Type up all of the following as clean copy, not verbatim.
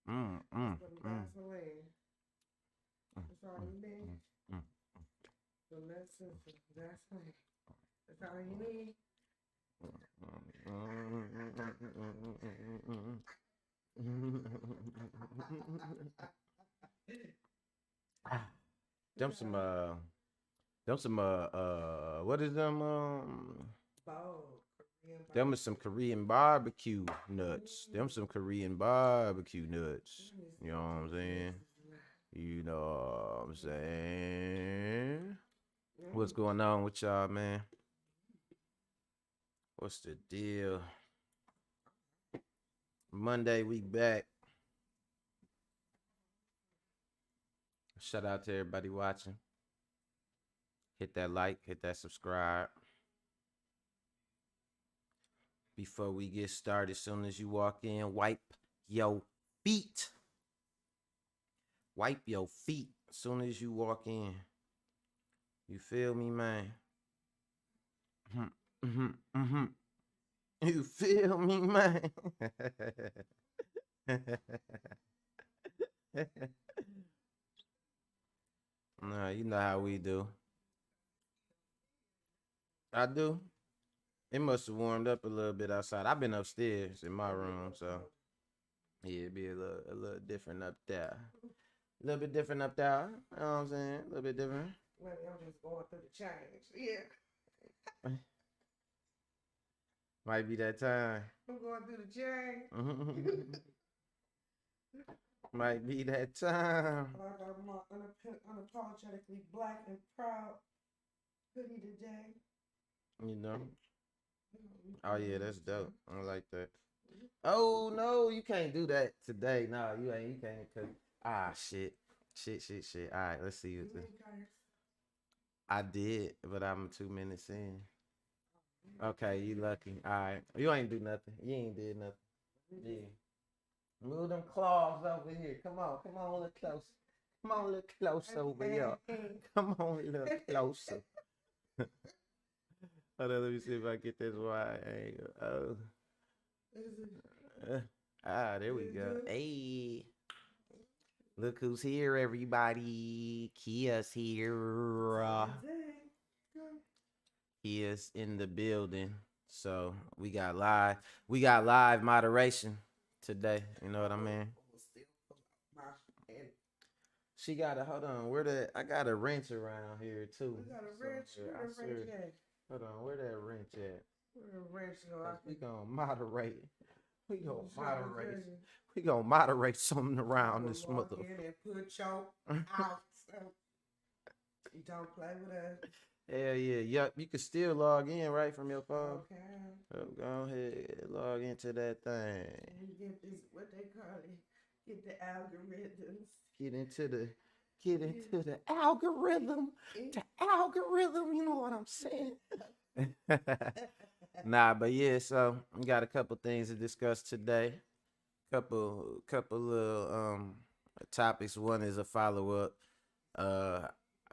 Mm, mm, Put mm, buy some land. mm, That's all mm, you need. mm, So that's simple. That's land. That's all you need. Them some what is them Bold Korean them is some barbecue. Korean barbecue nuts. Them Mm-hmm. some Korean barbecue nuts. Let me You see know what what I'm these saying? nuts is like. You know what I'm saying? What's Mm. going on with y'all, man? What's the deal? Monday we back. Shout out to everybody watching. Hit that like, hit that subscribe. Before we get started, as soon as you walk in, wipe your feet. Wipe your feet as soon as you walk in. You feel me, man? Mm-hmm, mm-hmm. You feel me, man? Nah, you know how we do. I do. It must have warmed up a little bit outside. I've been upstairs in my room, so yeah, it'd be a little different up there. A little bit different up there. You know what I'm saying? A little bit different. Maybe I'm just going through the change. Yeah. Might be that time. I'm going through the change. Might be that time. I got my unapologetically black and proud hoodie today. You know? Oh yeah, that's dope. I like that. Oh no, you can't do that today. No, you ain't. You can't. Shit, shit. All right, let's see what this. I did, but I'm 2 minutes in. Okay, you lucky. All right, you ain't do nothing. You ain't did nothing. Yeah. Move them claws over here. Come on, a little closer. Come on, a little closer over here. Come on, a little closer. Hold on, let me see if I get this right angle. There we go. Hey, look who's here, everybody. Kia's here. Kia's in the building. So we got live moderation today. You know what I mean? She got a hold on. I got a wrench around here too. We got a wrench. Where the wrench at? Hold on, where that wrench at? Where the wrench go? We gonna moderate. We gonna moderate. We gonna moderate something around this mother. And put your out. You don't play with us. Hell yeah. Yup, you can still log in right from your phone. Okay. So go ahead, log into that thing. We get this, what they call it, get the algorithms. Get into the algorithm. The algorithm, you know what I'm saying? Nah, but yeah, so we got a couple things to discuss today. Couple little topics. One is a follow-up.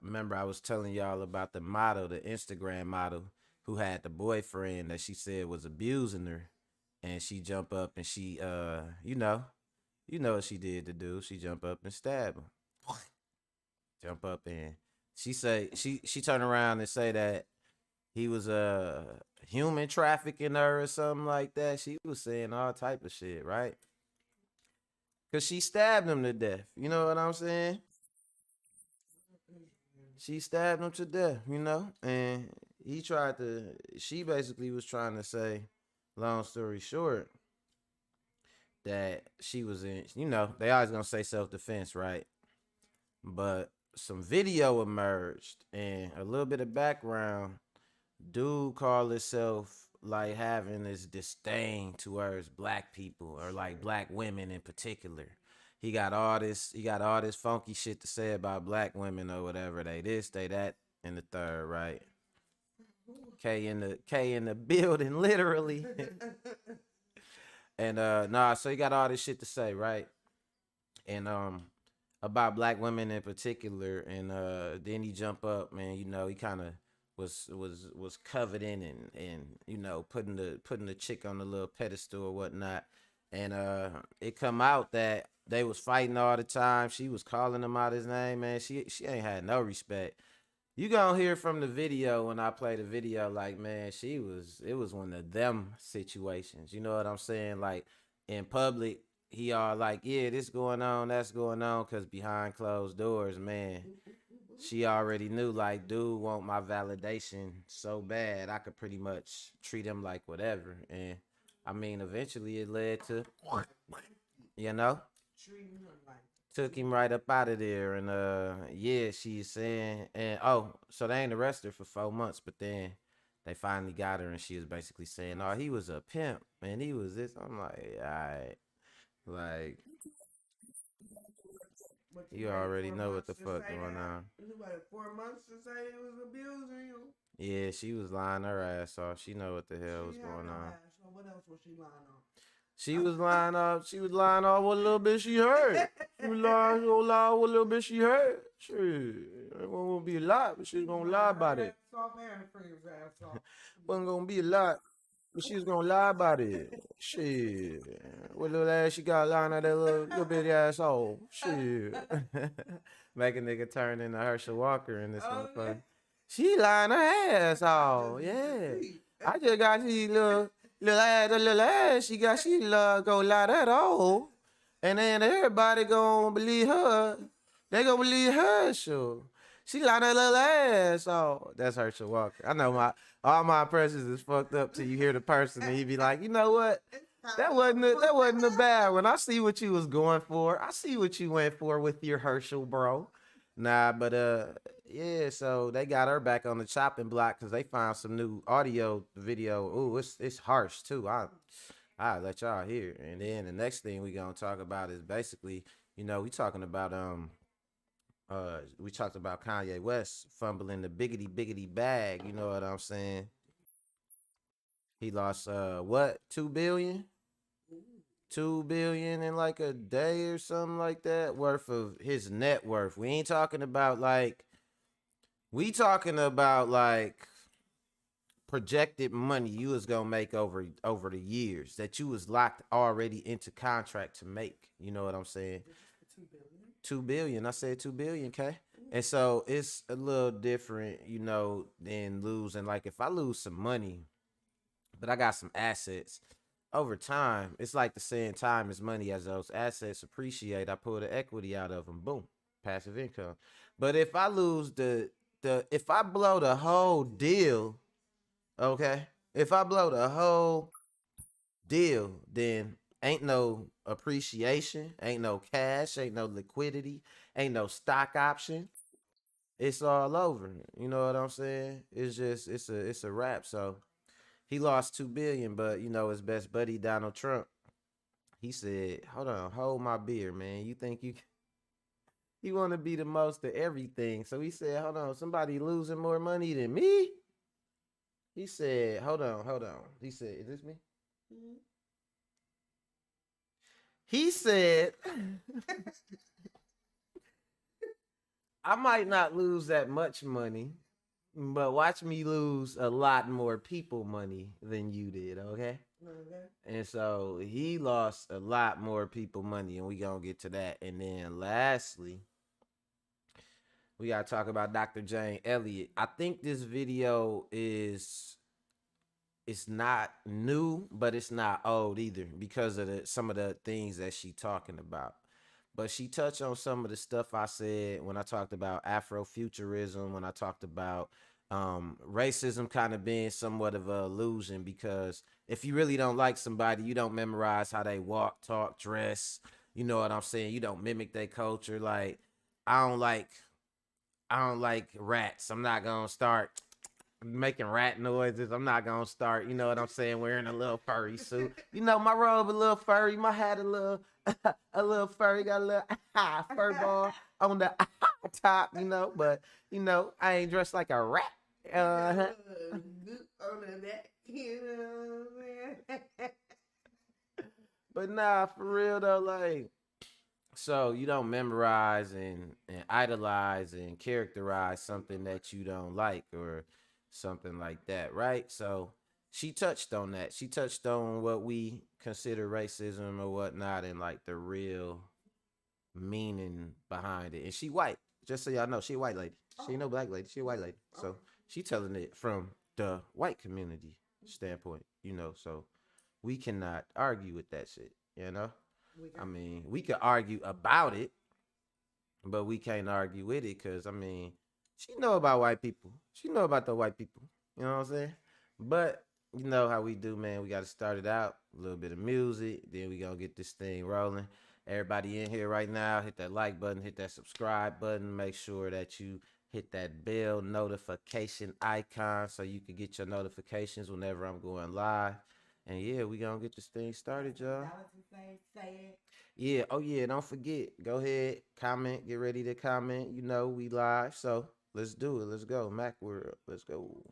Remember I was telling y'all about the model, the Instagram model, who had the boyfriend that she said was abusing her, and she jump up and she you know what she did to do. She jump up and stab him. Jump up and she turned around and say that he was human trafficking her or something like that. She was saying all type of shit, right? Cause she stabbed him to death. You know what I'm saying? She stabbed him to death, and she basically was trying to say, long story short, that she was in, they always gonna say self-defense, right? But some video emerged and a little bit of background. Dude called himself like having this disdain towards black people or like black women in particular. He got all this funky shit to say about black women or whatever. They this, they that, and the third, right? K in the building, literally. And so he got all this shit to say, right? And about black women in particular. And then he jump up, man, he kinda was coveting and putting the chick on the little pedestal or whatnot. and it come out that they was fighting all the time. She was calling him out his name, man. She ain't had no respect. You gonna hear from the video when I play the video, like, man, it was one of them situations. You know what I'm saying? Like, in public, he all like, yeah, this going on, that's going on, cause behind closed doors, man, she already knew, like, dude want my validation so bad, I could pretty much treat him like whatever. And I mean, eventually it led to, you know, Treating her like took him right up out of there. And yeah, she's saying, and oh, so they ain't arrested her for 4 months, but then they finally got her, and she was basically saying, oh, he was a pimp and he was this. I'm like, all right, like, but you you waited already four know what months the to fuck say going that. on. You waited 4 months to say it was abusing you. Yeah, she was lying her ass off. She know what the hell was She had going no on. ass. So what else was she lying on? She was lying off. She was lying off what little bit she heard. She was lying, gonna lie what little bit she heard. Shit, it won't be a lot, but she's gonna lie about it. Soft and freeze ass off. Wasn't gonna be a lot, but she was gonna lie about it. Shit, what little ass she got lying at that little bitty ass hole. Shit, make a nigga turn into Herschel Walker in this motherfucker. She lying her ass off. Yeah, I just got these little ass she got. She go lie that old, and then everybody gonna believe her. They gonna believe her, sure. She lie that little ass off. That's Herschel Walker. I know all my impressions is fucked up till you hear the person and you be like, you know what? That wasn't a bad one. I see what you was going for. I see what you went for with your Herschel, bro. Nah, but yeah. So they got her back on the chopping block because they found some new audio video. Ooh, it's harsh too. I'll let y'all hear. And then the next thing we gonna talk about is basically, we talking about we talked about Kanye West fumbling the biggity bag. You know what I'm saying? He lost what, 2 billion? 2 billion in like a day or something like that worth of his net worth. We ain't talking about like we talking about like projected money you was gonna make over the years that you was locked already into contract to make. You know what I'm saying? 2 billion. I said 2 billion, K. And so it's a little different, than losing. Like if I lose some money, but I got some assets over time, it's like the saying time is money. As those assets appreciate, I pull the equity out of them. Boom, passive income. But if I lose if I blow the whole deal, okay, if I blow the whole deal, then ain't no appreciation, ain't no cash, ain't no liquidity, ain't no stock option. It's all over. You know what I'm saying? It's just it's a wrap. So he lost 2 billion, but his best buddy Donald Trump, he said, "Hold on, hold my beer, man. You think you want to be the most of everything?" So he said, "Hold on, somebody losing more money than me?" He said, "Hold on, hold on." He said, "Is this me?" He said, "I might not lose that much money, but watch me lose a lot more people money than you did, okay?" And so he lost a lot more people money, and we gonna get to that. And then lastly, we gotta talk about Dr. Jane Elliott. I think this video it's not new, but it's not old either because of some of the things that she talking about. But she touched on some of the stuff I said when I talked about Afrofuturism, when I talked about racism kind of being somewhat of an illusion, because if you really don't like somebody, you don't memorize how they walk, talk, dress. You know what I'm saying? You don't mimic their culture. Like I don't like I don't like rats. I'm not gonna start making rat noises. I'm not gonna start, you know what I'm saying, wearing a little furry suit. My robe a little furry, my hat a little a little furry, got a little fur ball on the top, but I ain't dressed like a rat. Uh-huh. But nah, for real though, like, so you don't memorize and idolize and characterize something that you don't like or something like that, right? So she touched on that. She touched on what we consider racism or whatnot, and like the real meaning behind it. And she white. Just so y'all know, she a white lady. She ain't no black lady. She a white lady. So she telling it from the white community standpoint, So we cannot. With that shit, I mean, we could argue about it, but we can't argue with it because I mean, she know about white people. She know about the white people. You know what I'm saying? But you know how we do, man. We got to start it out a little bit of music, then we gonna get this thing rolling. Everybody in here right now, hit that like button, hit that subscribe button. Make sure that you hit that bell notification icon so you can get your notifications whenever I'm going live. And yeah, we gonna get this thing started, y'all. Yeah. Oh yeah. Don't forget. Go ahead. Comment. Get ready to comment. We live. So let's do it. Let's go. Macworld. Let's go.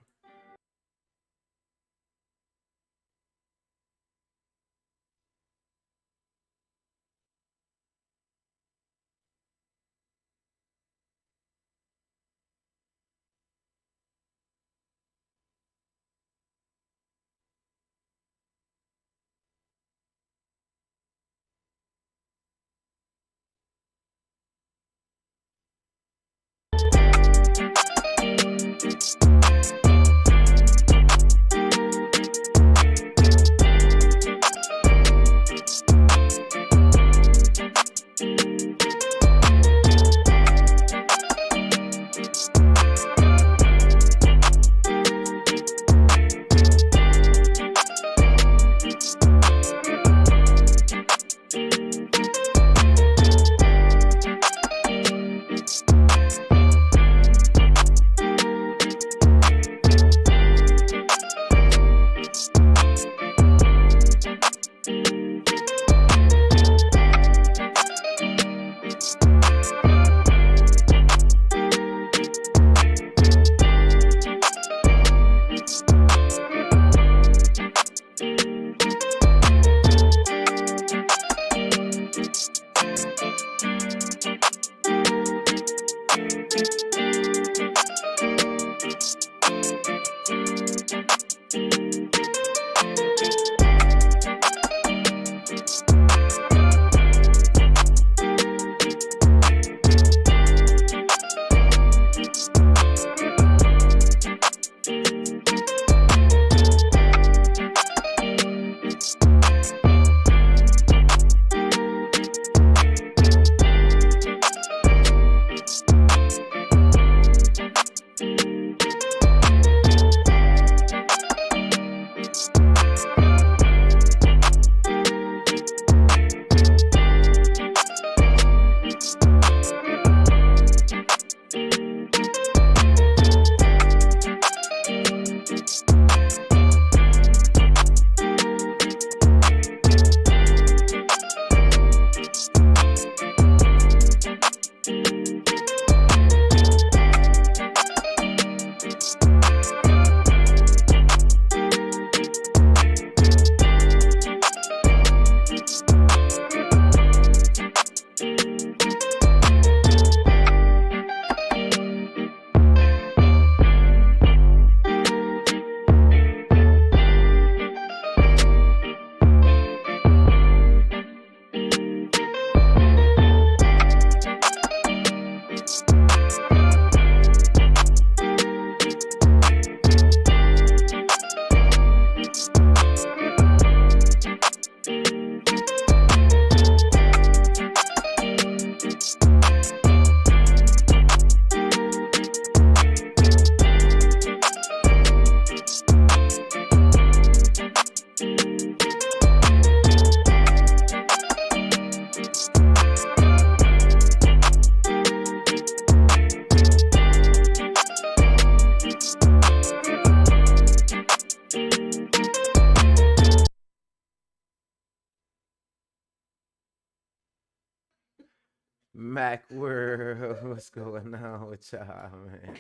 Macworld, what's going on with y'all, man?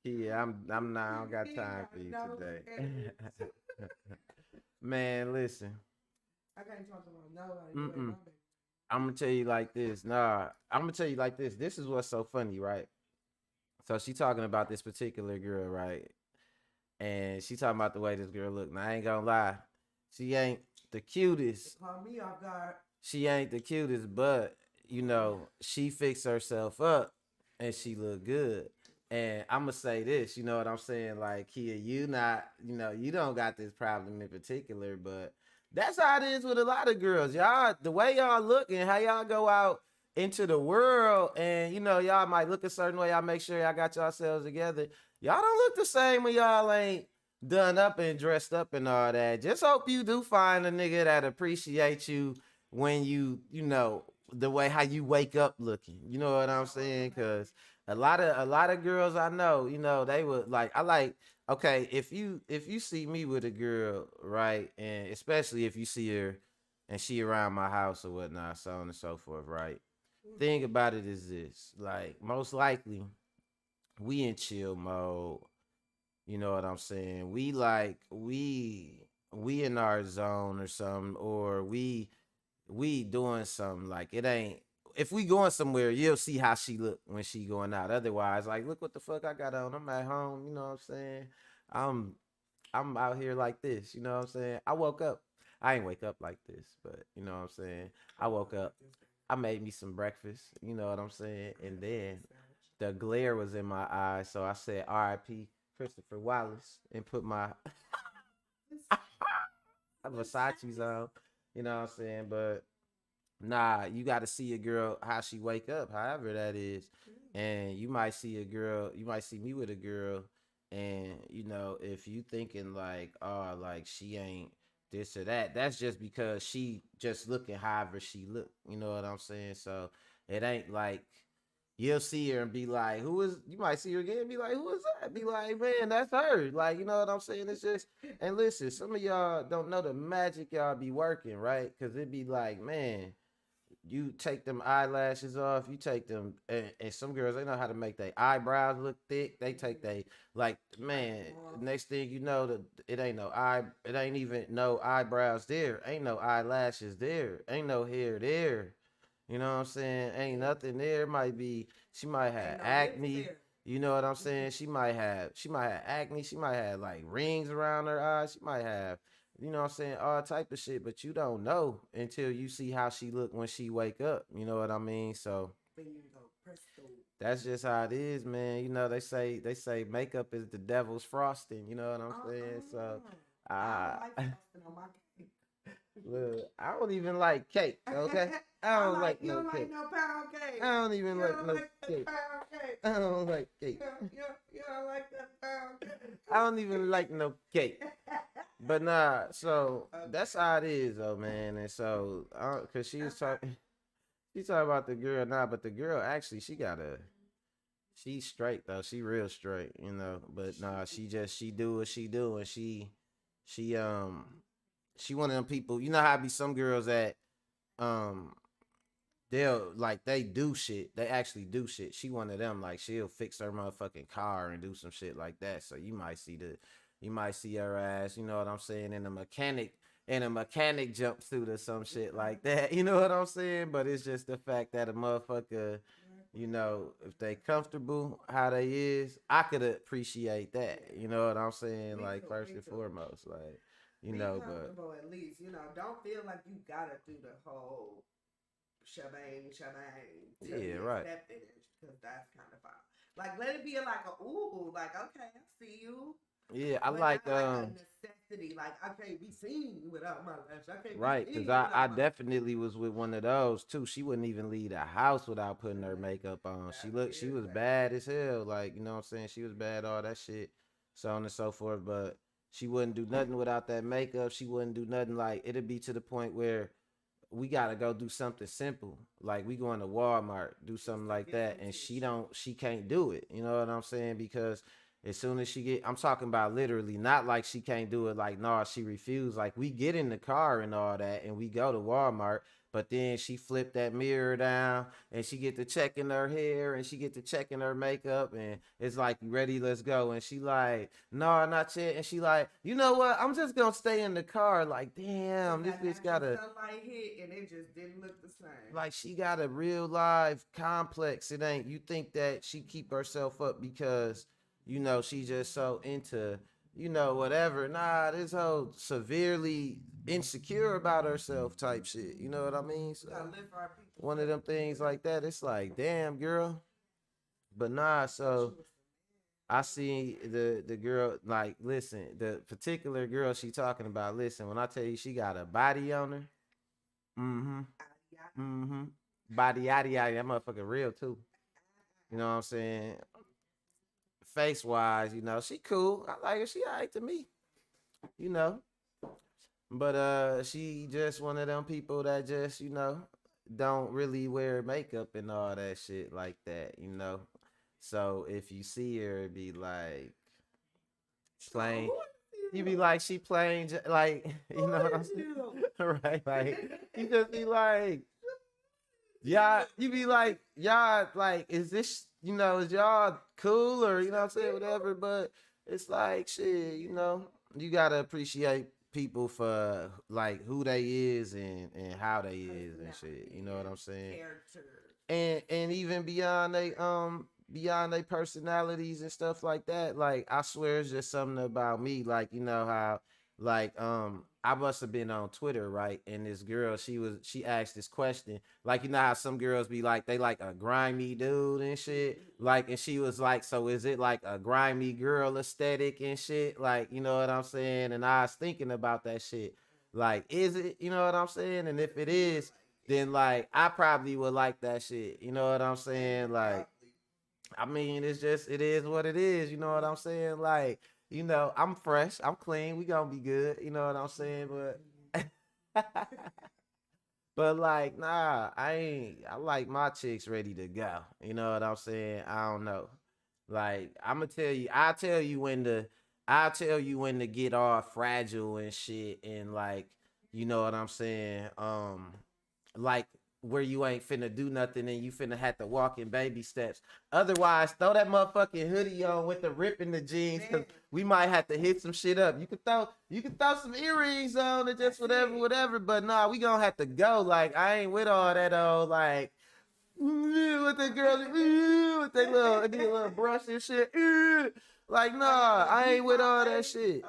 Yeah, I'm not. I don't got time for you today. Man, listen. I can't talk about nobody. Mm-mm. I'm gonna tell you like this. Nah, I'm gonna tell you like this. This is what's so funny, right? So she talking about this particular girl, right? and she talking about the way this girl look. Now I ain't gonna lie, she ain't the cutest. It caught me off guard. She ain't the cutest, but you know, she fixed herself up and she look good. And I'ma say this, you know what I'm saying? Like, Kia, you not, you know, you don't got this problem in particular, but that's how it is with a lot of girls. Y'all, the way y'all look and how y'all go out into the world, and you know, y'all might look a certain way. Y'all make sure y'all got yourselves together. Y'all don't look the same when y'all ain't done up and dressed up and all that. Just hope you do find a nigga that appreciate you when you know the way how you wake up looking. You know what I'm saying? Cause a lot of girls I know, you know, they would like I like okay, if you see me with a girl, right, and especially if you see her and she around my house or whatnot, so on and so forth, right? Thing about it is this, like most likely we in chill mode. You know what I'm saying? We like we in our zone or something, or we doing something like it ain't if we going somewhere, you'll see how she look when she going out. Otherwise, like look what the fuck I got on. I'm at home, you know what I'm saying? I'm I'm out here like this, you know what I'm saying? I woke up. I ain't wake up like this, but you know what I'm saying? I woke up. I made me some breakfast, you know what I'm saying? And then the glare was in my eyes, so I said R.I.P. Christopher Wallace and put my Versace's on, you know what I'm saying? But nah, you got to see a girl how she wake up, however that is, and you might see a girl, you might see me with a girl, and you know if you thinking like, oh, like she ain't this or that, that's just because she just looking however she look. You know what I'm saying? So it ain't like you'll see her and be like, who is, you might see her again and be like, who is that? Be like, man, that's her. Like, you know what I'm saying? It's just, and listen, some of y'all don't know the magic y'all be working, right? Because it be like, man, you take them eyelashes off, you take them, and some girls, they know how to make their eyebrows look thick. They take they, like, man, next thing you know, it ain't no it ain't even no eyebrows there. Ain't no eyelashes there. Ain't no hair there. You know what I'm saying? Ain't nothing there. It might be she might have acne. You know what I'm saying? She might have acne. She might have like rings around her eyes. She might have, you know what I'm saying, all type of shit. But you don't know until you see how she look when she wake up. You know what I mean? So that's just how it is, man. You know they say makeup is the devil's frosting. You know what I'm saying? So I I don't like frosting on my cake. look, I don't even like cake. Okay, I don't like you no don't like cake. no pound cake. I don't even You like don't no like that cake. pound cake. I don't like cake. You don't like that pound cake. I don't even like no cake. But nah, so Okay. that's how it is though, man. And so, cause she was talking, she talking about the girl now, but the girl actually she's straight though. She real straight, you know. But nah, she do what she do, and she she one of them people. You know how I be some girls that um they'll like they do shit. They actually do shit. She one of them. Like she'll fix her motherfucking car and do some shit like that. So you might see her ass. You know what I'm saying? In a mechanic jumpsuit or some shit like that. You know what I'm saying? But it's just the fact that a motherfucker, you know, if they comfortable how they is, I could appreciate that. You know what I'm saying? Me Like too, first me and too. foremost, like you Be know, but comfortable at least. Don't feel like you gotta do the whole shebang till yeah, you right. accept it, because that's kind of fine. Like let it be like a ooh, like okay, I see you, Yeah, I but like not like a necessity. Like I can't be seen without my lash. I can't be right, cause seen I without my. definitely was with one of those too. She wouldn't even leave the house without putting her Right. makeup on. That's She was irritating. bad as hell. Like you know what I'm saying. She was bad, all that shit, so on and so forth. But she wouldn't do nothing without that makeup. She wouldn't do nothing. Like it'd be to the point where we gotta go do something simple. Like we going to Walmart, do Just something to like get that, some and tissue. she can't do it. You know what I'm saying? Because as soon as she get, I'm talking about literally, not like she can't do it. Like no, she refused. Like we get in the car and all that, and we go to Walmart. But then she flipped that mirror down, and she get to checking her hair, and she get to checking her makeup, and it's like, you ready? Let's go. And she like, no, not yet. And she like, you know what? I'm just gonna stay in the car. Like, Cause damn, this that bitch natural gotta sunlight hit and it just didn't look the same. like she got a real live complex. It ain't you think that she keep herself up because you know she just so into you know, whatever. Nah, this whole severely insecure about herself type shit. You know what I mean? So, one of them things like that. It's like, damn, girl. But nah, so I see the girl, like, listen, the particular girl she talking about, listen, when I tell you she got a body on her, mm-hmm, mm-hmm, body yada yada, that motherfucker real too. You know what I'm saying? Face wise, you know, she cool. I like her. She alright to me, you know. But she just one of them people that just, you know, don't really wear makeup and all that shit like that, you know. So if you see her, it'd be like plain. You be like she plain, like you know what I'm saying, right? Like you just be like, y'all. You be like, y'all, like, is this, you know, is y'all cool or you know what I'm saying, whatever? But it's like shit, you know, you gotta appreciate people for like who they is and how they is and shit. You know what I'm saying? And even beyond their personalities and stuff like that, like I swear it's just something about me, like you know how like I must have been on Twitter, right? And this girl, she asked this question, like you know how some girls be like they like a grimy dude and shit, like, and she was like, so is it like a grimy girl aesthetic and shit, like you know what I'm saying? And I was thinking about that shit, like, is it, you know what I'm saying? And if it is, then like I probably would like that shit. You know what I'm saying? Like, I mean, it's just it is what it is. You know what I'm saying? Like, you know, I'm fresh, I'm clean, we gonna be good. You know what I'm saying? But but like, nah, I ain't. I like my chicks ready to go. You know what I'm saying? I don't know. Like, I'm gonna tell you. I'll tell you when to get all fragile and shit, and like, you know what I'm saying? Like where you ain't finna do nothing and you finna have to walk in baby steps. Otherwise, throw that motherfucking hoodie on with the rip in the jeans, cause we might have to hit some shit up. You can throw some earrings on and just whatever. But nah, we gonna have to go. Like I ain't with all that old like with the girl with that little brush and shit. Like nah, I ain't with all that shit.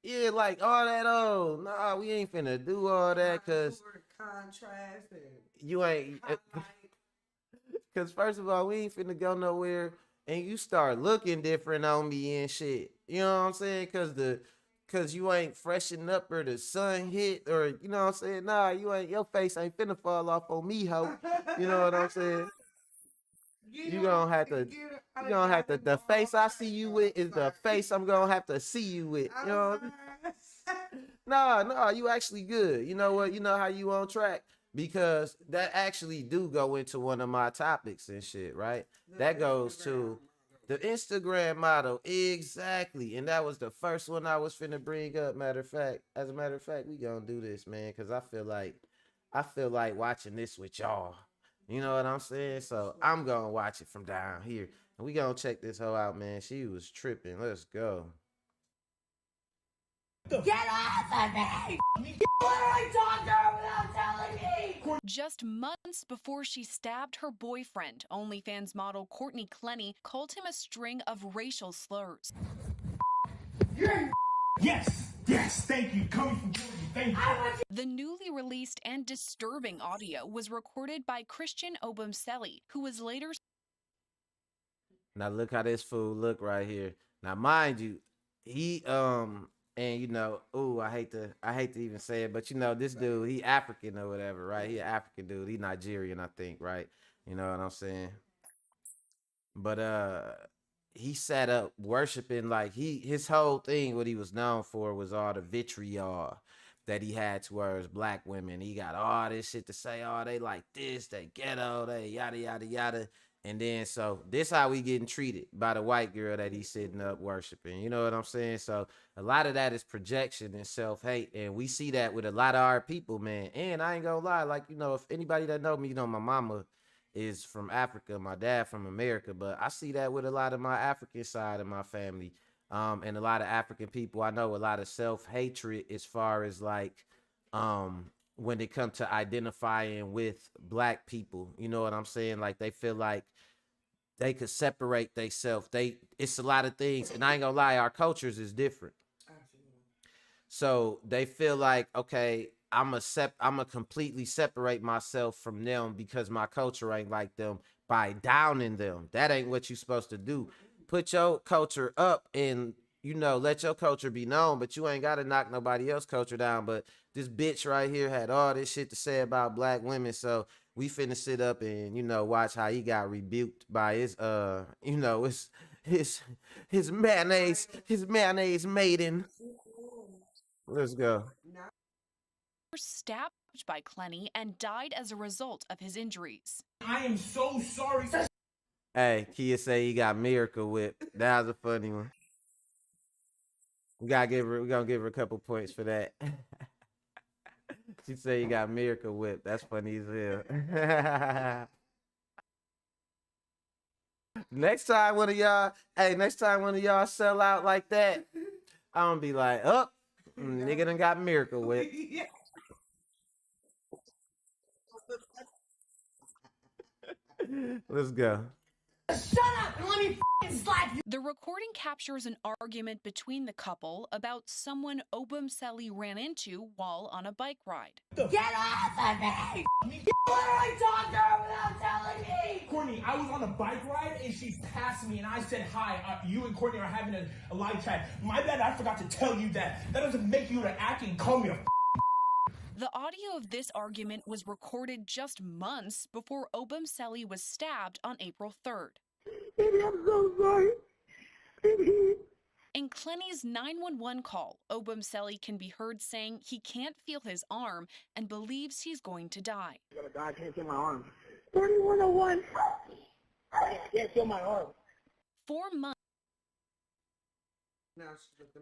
Yeah, like all that old. Nah, we ain't finna do all that cause contrast and you ain't. Cause first of all, we ain't finna go nowhere, and you start looking different on me and shit. You know what I'm saying? Cause you ain't freshened up or the sun hit or you know what I'm saying. Nah, you ain't. Your face ain't finna fall off on me, ho. You know what I'm saying? You gonna have to. You gonna have to. The face I see you with is the face I'm gonna have to see you with. You know what I mean? No, you actually good. You know what? You know how you on track because that actually do go into one of my topics and shit, right? That goes to the Instagram model exactly, and that was the first one I was finna bring up. As a matter of fact, we gonna do this, man, because I feel like watching this with y'all. You know what I'm saying? So I'm gonna watch it from down here, and we gonna check this hoe out, man. She was tripping. Let's go. Get off of me! You literally talked to her without telling me! Just months before she stabbed her boyfriend, OnlyFans model Courtney Clenny called him a string of racial slurs. Yes, thank you. Coming from Georgia, thank you. The newly released and disturbing audio was recorded by Christian Obumseli, who was later. Now look how this fool look right here. Now mind you, he and you know, ooh, I hate to even say it, but you know, this dude, he African or whatever, right? He an African dude. He Nigerian, I think, right? You know what I'm saying? But he sat up worshiping like his whole thing, what he was known for was all the vitriol that he had towards black women. He got all this shit to say, oh, they like this, they ghetto, they yada yada yada. And then so this how we getting treated by the white girl that he's sitting up worshiping. You know what I'm saying? So a lot of that is projection and self-hate. And we see that with a lot of our people, man. And I ain't gonna lie, like, you know, if anybody that know me, you know, my mama is from Africa, my dad from America, but I see that with a lot of my African side of my family. And a lot of African people, I know a lot of self-hatred as far as like when it comes to identifying with black people. You know what I'm saying? Like they feel like they could separate themselves. It's a lot of things, and I ain't gonna lie, our cultures is different. So they feel like, okay, I'ma completely separate myself from them because my culture ain't like them by downing them. That ain't what you supposed to do. Put your culture up and let your culture be known, but you ain't gotta knock nobody else's culture down. But this bitch right here had all this shit to say about black women, so we finna sit up and watch how he got rebuked by his mayonnaise maiden. Let's go. Stabbed by Clenny and died as a result of his injuries. I am so sorry. Hey, Kia say he got Miracle Whip. That was a funny one. We're gonna give her a couple points for that. She said you got Miracle Whip. That's funny as hell. Next time one of y'all sell out like that, I'm gonna be like, oh, nigga done got Miracle Whip. Let's go. Shut up and let me slap you. The recording captures an argument between the couple about someone Obumseli ran into while on a bike ride. Get off of me! You literally talked to her without telling me! Courtney, I was on a bike ride and she passed me and I said hi. You and Courtney are having a live chat. My bad, I forgot to tell you that. That doesn't make you to act and call me a The audio of this argument was recorded just months before Obumseli was stabbed on April 3rd. Baby, I'm so sorry. Baby. In Clenny's 911 call, Obumseli can be heard saying he can't feel his arm and believes he's going to die. I'm gonna die, I can't feel my arm. 3101. I can't feel my arm. 4 months.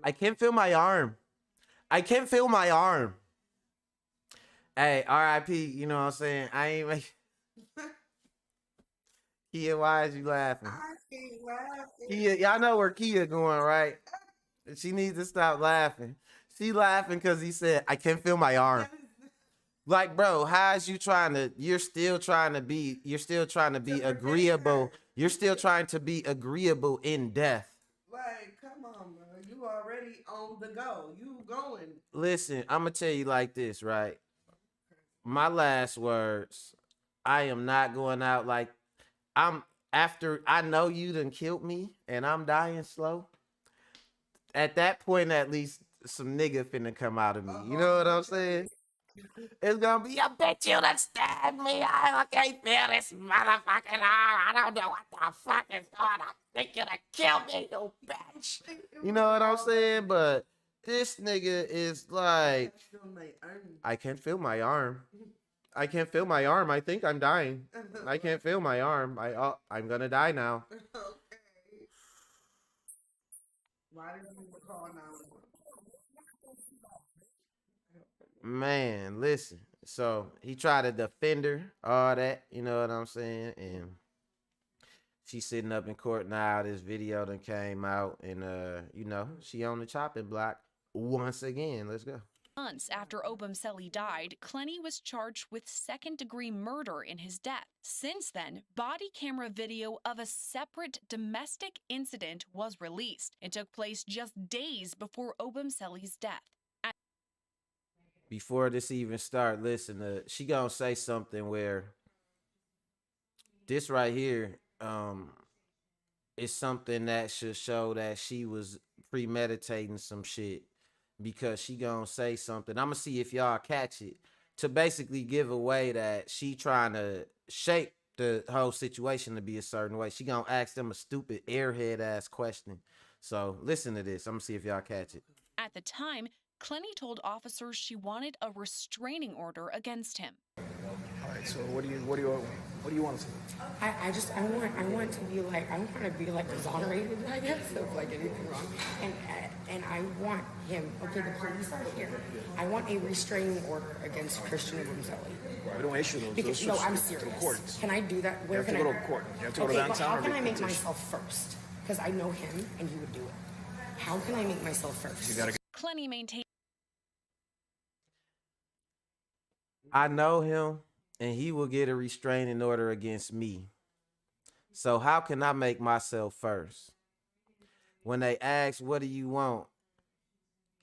I can't feel my arm. I can't feel my arm. Hey, R.I.P. You know what I'm saying? I ain't like. Kia, why is you laughing? I keep laughing. Kia, y'all know where Kia going, right? She needs to stop laughing. She laughing because he said, I can't feel my arm. Like, bro, how is you you're still trying to be agreeable. You're still trying to be agreeable in death. Like, come on, bro. You already on the go. You going. Listen, I'm going to tell you like this, right? My last words, I am not going out like after I know you done killed me and I'm dying slow. At that point, at least some nigga finna come out of me. You know what I'm saying? It's gonna be, I bet you done stabbed me. I can't feel this motherfucking arm. I don't know what the fuck is going on. I think you done killed me, you bitch. You know what I'm saying? But this nigga is like, I can't feel my arm. I can't feel my arm. I think I'm dying. I can't feel my arm. I'm gonna die now. Okay. Why did you call 911? Man, listen. So he tried to defend her, all that. You know what I'm saying? And she's sitting up in court now. This video done came out, and she on the chopping block once again. Let's go. Months after Obumseli died, Clenny was charged with second-degree murder in his death. Since then, body camera video of a separate domestic incident was released. It took place just days before Obumseli's death. Before this even start, listen, she gonna say something where this right here is something that should show that she was premeditating some shit. Because she gonna say something. I'm gonna see if y'all catch it, to basically give away that she trying to shape the whole situation to be a certain way. She gonna ask them a stupid airhead ass question. So listen to this. I'm gonna see if y'all catch it. At the time, Clenny told officers she wanted a restraining order against him. All right, so what do you want to see? I want to be like, I want to be like exonerated, I guess, of like anything wrong. And I want him, okay, the police are here. I want a restraining order against Christian Obumseli. We don't issue those. Because, no, I'm serious. Can I do that? Where you have can to I go to court. You have to go to okay, downtown. But how can I make petition. myself first? Because I know him and he would do it. How can I make myself first? You gotta get Clenny maintained I know him, and he will get a restraining order against me. So how can I make myself first? When they asked, what do you want?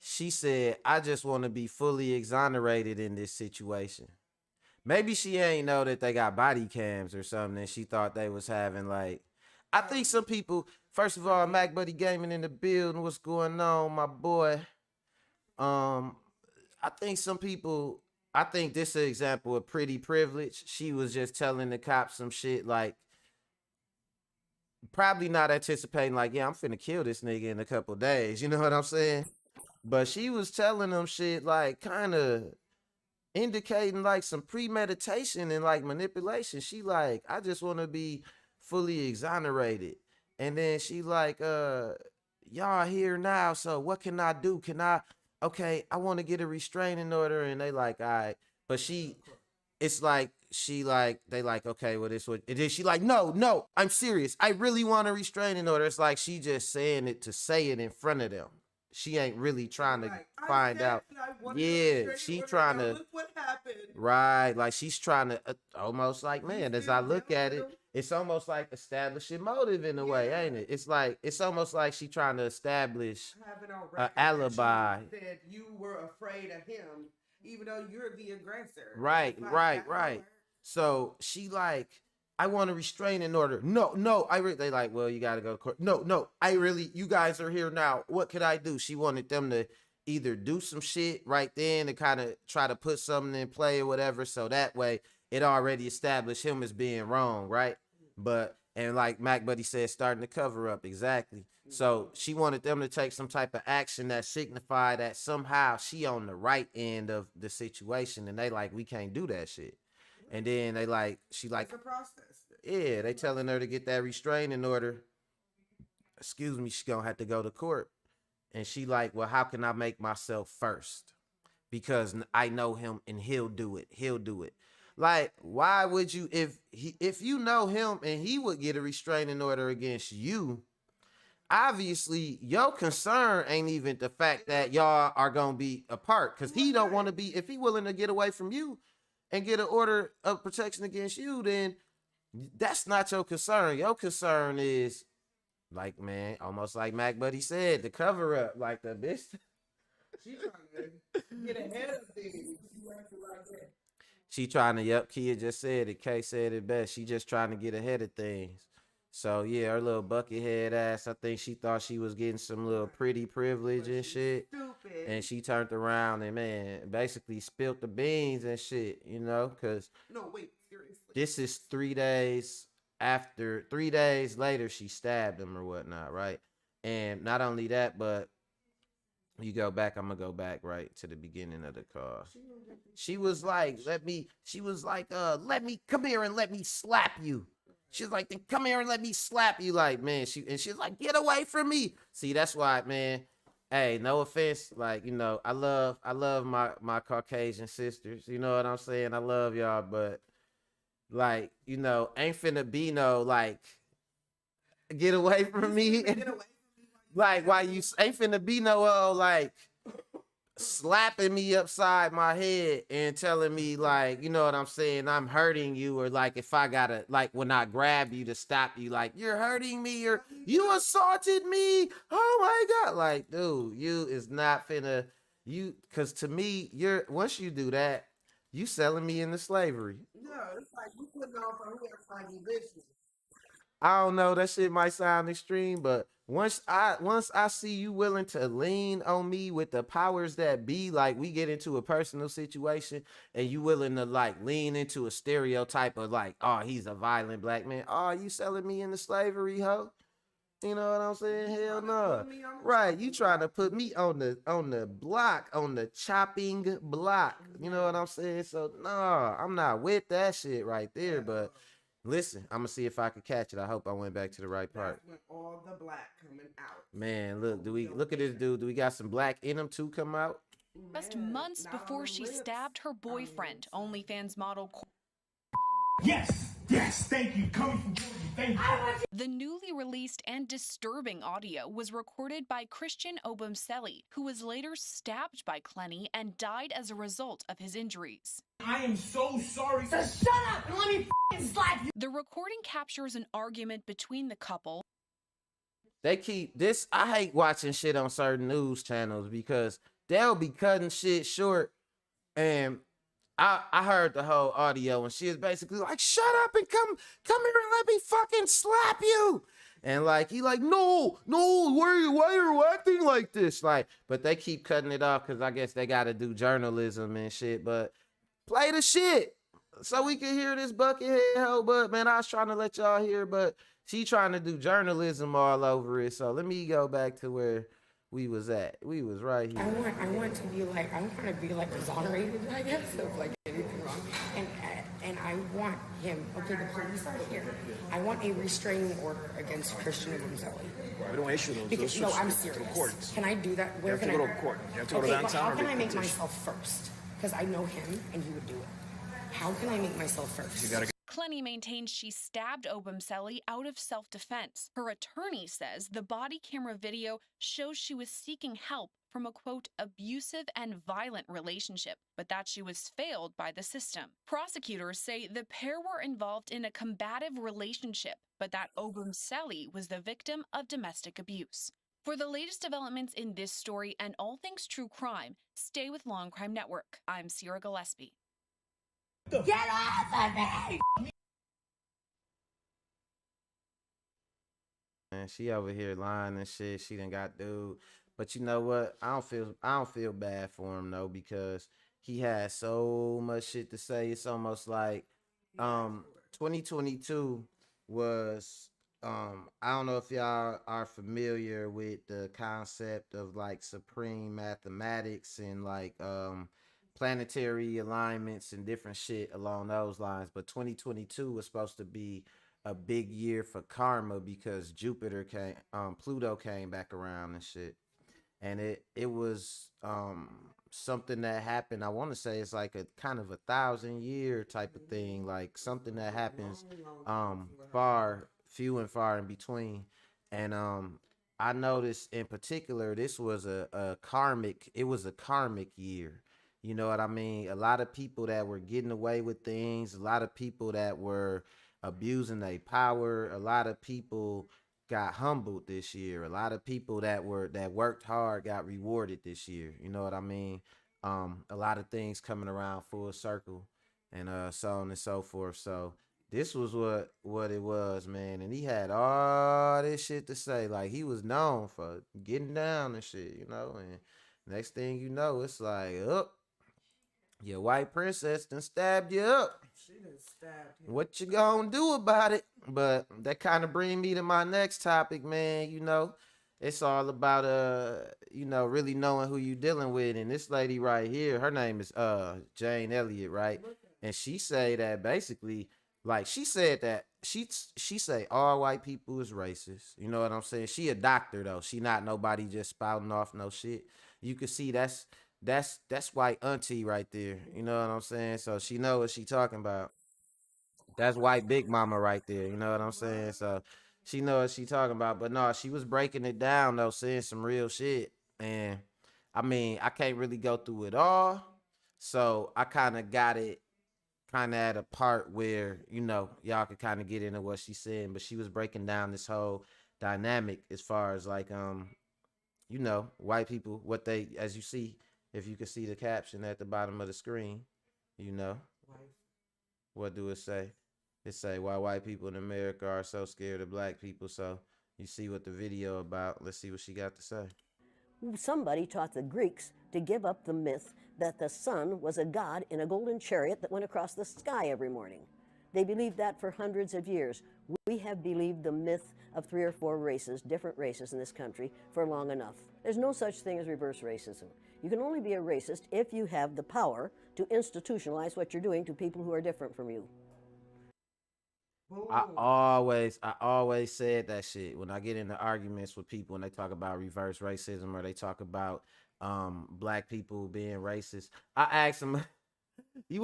She said, I just want to be fully exonerated in this situation. Maybe she ain't know that they got body cams or something, and she thought they was having like. I think some people. First of all, Mac Buddy Gaming in the building. What's going on, my boy? I think some people. I think this is an example of pretty privilege. She was just telling the cops some shit like. Probably not anticipating like, yeah, I'm finna kill this nigga in a couple days. You know what I'm saying? But she was telling them shit like kind of indicating like some premeditation and like manipulation. She like, I just want to be fully exonerated. And then she like, y'all here now, so what can I do? Can I, okay, I want to get a restraining order. And they like, all right. But it's like, they like, okay, well, this would, and then she like, no, I'm serious. I really want a restraining order. It's like she just saying it to say it in front of them. She ain't really trying to find out. Yeah, she trying to. Look what happened. Right, like she's trying to almost like, man, as I look at it, it's almost like establishing motive in a way, ain't it? It's like it's almost like she trying to establish an alibi. That you were afraid of him, even though you're the aggressor. Right. So she like, I want a restraining order. No, they like, well, you got to go to court. No, you guys are here now. What could I do? She wanted them to either do some shit right then to kind of try to put something in play or whatever. So that way it already established him as being wrong. Right. And like Mac Buddy said, starting to cover up. Exactly. So she wanted them to take some type of action that signified that somehow she on the right end of the situation. And they like, we can't do that shit. And then they like, she like, it's a process. Yeah, they telling her to get that restraining order. Excuse me, she's gonna have to go to court. And she like, well, how can I make myself first? Because I know him and he'll do it. Like, why would you, if you know him and he would get a restraining order against you, obviously your concern ain't even the fact that y'all are gonna be apart. Because he don't want to be, if he willing to get away from you and get an order of protection against you, then that's not your concern. Your concern is like, man, almost like Mac Buddy said, the cover up, like the bitch. She trying to get ahead of things. She trying to, yep, Kia just said it. Kay said it best. She just trying to get ahead of things. So yeah, her little buckethead ass, I think she thought she was getting some little pretty privilege and shit. Stupid. And she turned around and, man, basically spilled the beans and shit, you know, because no, wait, seriously. This is 3 days later, she stabbed him or whatnot, right? And not only that, but you go back, I'm gonna go back right to the beginning of the call. She was like, let me come here and let me slap you. She's like, then come here and let me slap you. Like, man, she's like, get away from me. See, that's why, man. Hey, no offense. Like, you know, I love my Caucasian sisters. You know what I'm saying? I love y'all, but like, you know, ain't finna be no like, get away from me. Like, why you ain't finna be no like slapping me upside my head and telling me like, you know what I'm saying, I'm hurting you, or like if I gotta, like when I grab you to stop you, like you're hurting me or you assaulted me. Oh my God. Like, dude, you is not finna, cause to me, once you do that, you selling me into slavery. No, it's like you putting on for whoever find you listening. I don't know, that shit might sound extreme, but once I see you willing to lean on me with the powers that be, like we get into a personal situation and you willing to like lean into a stereotype of like, oh, he's a violent black man. Oh, you selling me into slavery, ho? You know what I'm saying? Hell no. Right, you trying to put me on the block, on the chopping block. You know what I'm saying? So no, I'm not with that shit right there, but listen, I'm gonna see if I can catch it. I hope I went back to the right part. That's when all the black coming out. Man, look at this dude? Do we got some black in him too come out? Just months before she stabbed her boyfriend, OnlyFans model. Yes, thank you. Coming from Georgia, thank you. The newly released and disturbing audio was recorded by Christian Obumseli, who was later stabbed by Clenny and died as a result of his injuries. I am so sorry. So shut up and let me slap you. The recording captures an argument between the couple. They keep this. I hate watching shit on certain news channels because they'll be cutting shit short. And I heard the whole audio and she is basically like, shut up and come here and let me fucking slap you. And like he like, no, why are you acting like this? Like, but they keep cutting it off because I guess they gotta do journalism and shit. But play the shit so we can hear this buckethead hoe. But man, I was trying to let y'all hear, but she trying to do journalism all over it. So let me go back to where we was at. We was right here. I want to be like, I want to be like exonerated, I guess, of like anything wrong. And I want him, okay, the police are here. I want a restraining order against Christian Gonzalez. We don't issue those. Because, no, I'm serious. Can I do that? You have to go to court. You have to go to downtown. How can I make myself first? Because I know him and he would do it. How can I make myself first? You gotta Clenny maintains she stabbed Obumseli out of self-defense. Her attorney says the body camera video shows she was seeking help from a, quote, abusive and violent relationship, but that she was failed by the system. Prosecutors say the pair were involved in a combative relationship, but that Obumseli was the victim of domestic abuse. For the latest developments in this story and all things true crime, stay with Law and Crime Network. I'm Sierra Gillespie. Get off of me! Man, she over here lying and shit. She done got dude. But you know what? I don't feel bad for him though, because he had so much shit to say. It's almost like 2022 was I don't know if y'all are familiar with the concept of like supreme mathematics and like planetary alignments and different shit along those lines. But 2022 was supposed to be a big year for karma because Pluto came back around and shit. And it was something that happened. I want to say it's like a kind of 1,000-year type of thing, like something that happens few and far in between. And I noticed in particular this was a karmic year. You know what I mean? A lot of people that were getting away with things, a lot of people that were abusing their power, a lot of people got humbled this year. A lot of people that worked hard got rewarded this year. You know what I mean? A lot of things coming around full circle and so on and so forth. So this was what it was, man. And he had all this shit to say. Like he was known for getting down and shit, you know. And next thing you know, it's like, oh, your white princess done stabbed you up. She done stabbed him. What you gonna do about it? But that kind of bring me to my next topic, man. You know, it's all about really knowing who you dealing with. And this lady right here, her name is Jane Elliot, right? And she say that basically, like she said that she say all white people is racist. You know what I'm saying? She a doctor though. She not nobody just spouting off no shit. You can see that's white auntie right there. You know what I'm saying? So she know what she talking about. That's white big mama right there. You know what I'm saying? So she know what she talking about. But no, she was breaking it down though, saying some real shit. And I mean, I can't really go through it all. So I kind of got it at a part where, you know, y'all could kind of get into what she's saying. But she was breaking down this whole dynamic as far as like, you know, white people, what they, as you see, if you can see the caption at the bottom of the screen, you know, what do it say? It say why white people in America are so scared of black people. So you see what the video about. Let's see what she got to say. Somebody taught the Greeks to give up the myth that the sun was a god in a golden chariot that went across the sky every morning. They believed that for hundreds of years. We have believed the myth of 3 or 4 races, different races in this country, for long enough. There's no such thing as reverse racism. You can only be a racist if you have the power to institutionalize what you're doing to people who are different from you. I always said that shit when I get into arguments with people and they talk about reverse racism or they talk about black people being racist. I ask them, do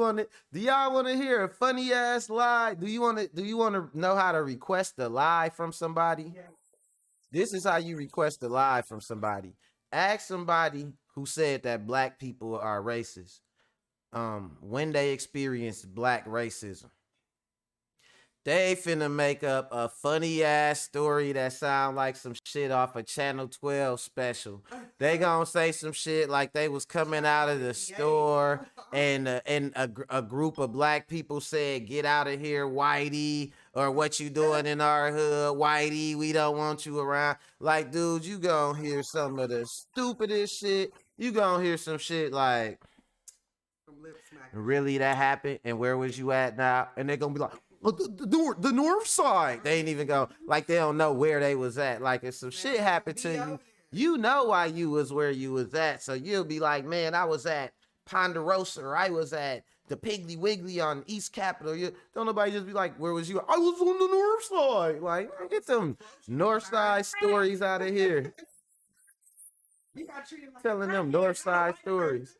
y'all want to hear a funny ass lie? Do you want to know how to request a lie from somebody? Yeah. This is how you request a lie from somebody. Ask somebody who said that black people are racist when they experienced black racism. They finna make up a funny ass story that sound like some shit off a Channel 12 special. They gonna say some shit like they was coming out of the store and a group of black people said, "Get out of here, Whitey," or "What you doing in our hood, Whitey? We don't want you around." Like, dude, you gonna hear some of the stupidest shit. You gonna hear some shit like, "Really, that happened? And where was you at now?" And they're gonna be like, "Oh, the north side." They ain't even go, like, they don't know where they was at. Like, if some shit happened to you, you know why you was where you was at. So you'll be like, "Man, I was at Ponderosa, or I was at the Piggly Wiggly on East Capitol." You don't nobody just be like, "Where was you?" "I was on the north side." Like, get them north side stories out of here. Telling them north side stories.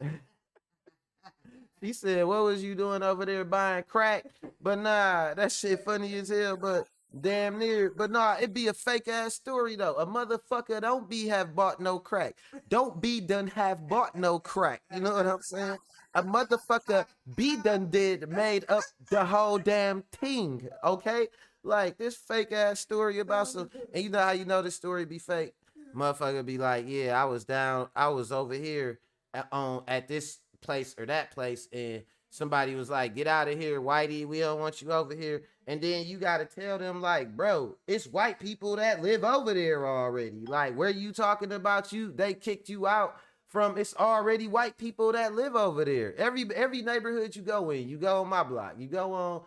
He said, "What was you doing over there buying crack?" But nah, that shit funny as hell, but damn near. But nah, it be a fake ass story though. A motherfucker don't be have bought no crack. Don't be done have bought no crack. You know what I'm saying? A motherfucker be done made up the whole damn thing. Okay? Like this fake ass story about some, and you know how you know this story be fake? Motherfucker be like, "Yeah, I was over here at this place or that place," and somebody was like, "Get out of here, Whitey. We don't want you over here." And then you gotta tell them like, "Bro, it's white people that live over there already. Like, where you talking about they kicked you out from? It's already white people that live over there. Every neighborhood you go in, you go on my block, you go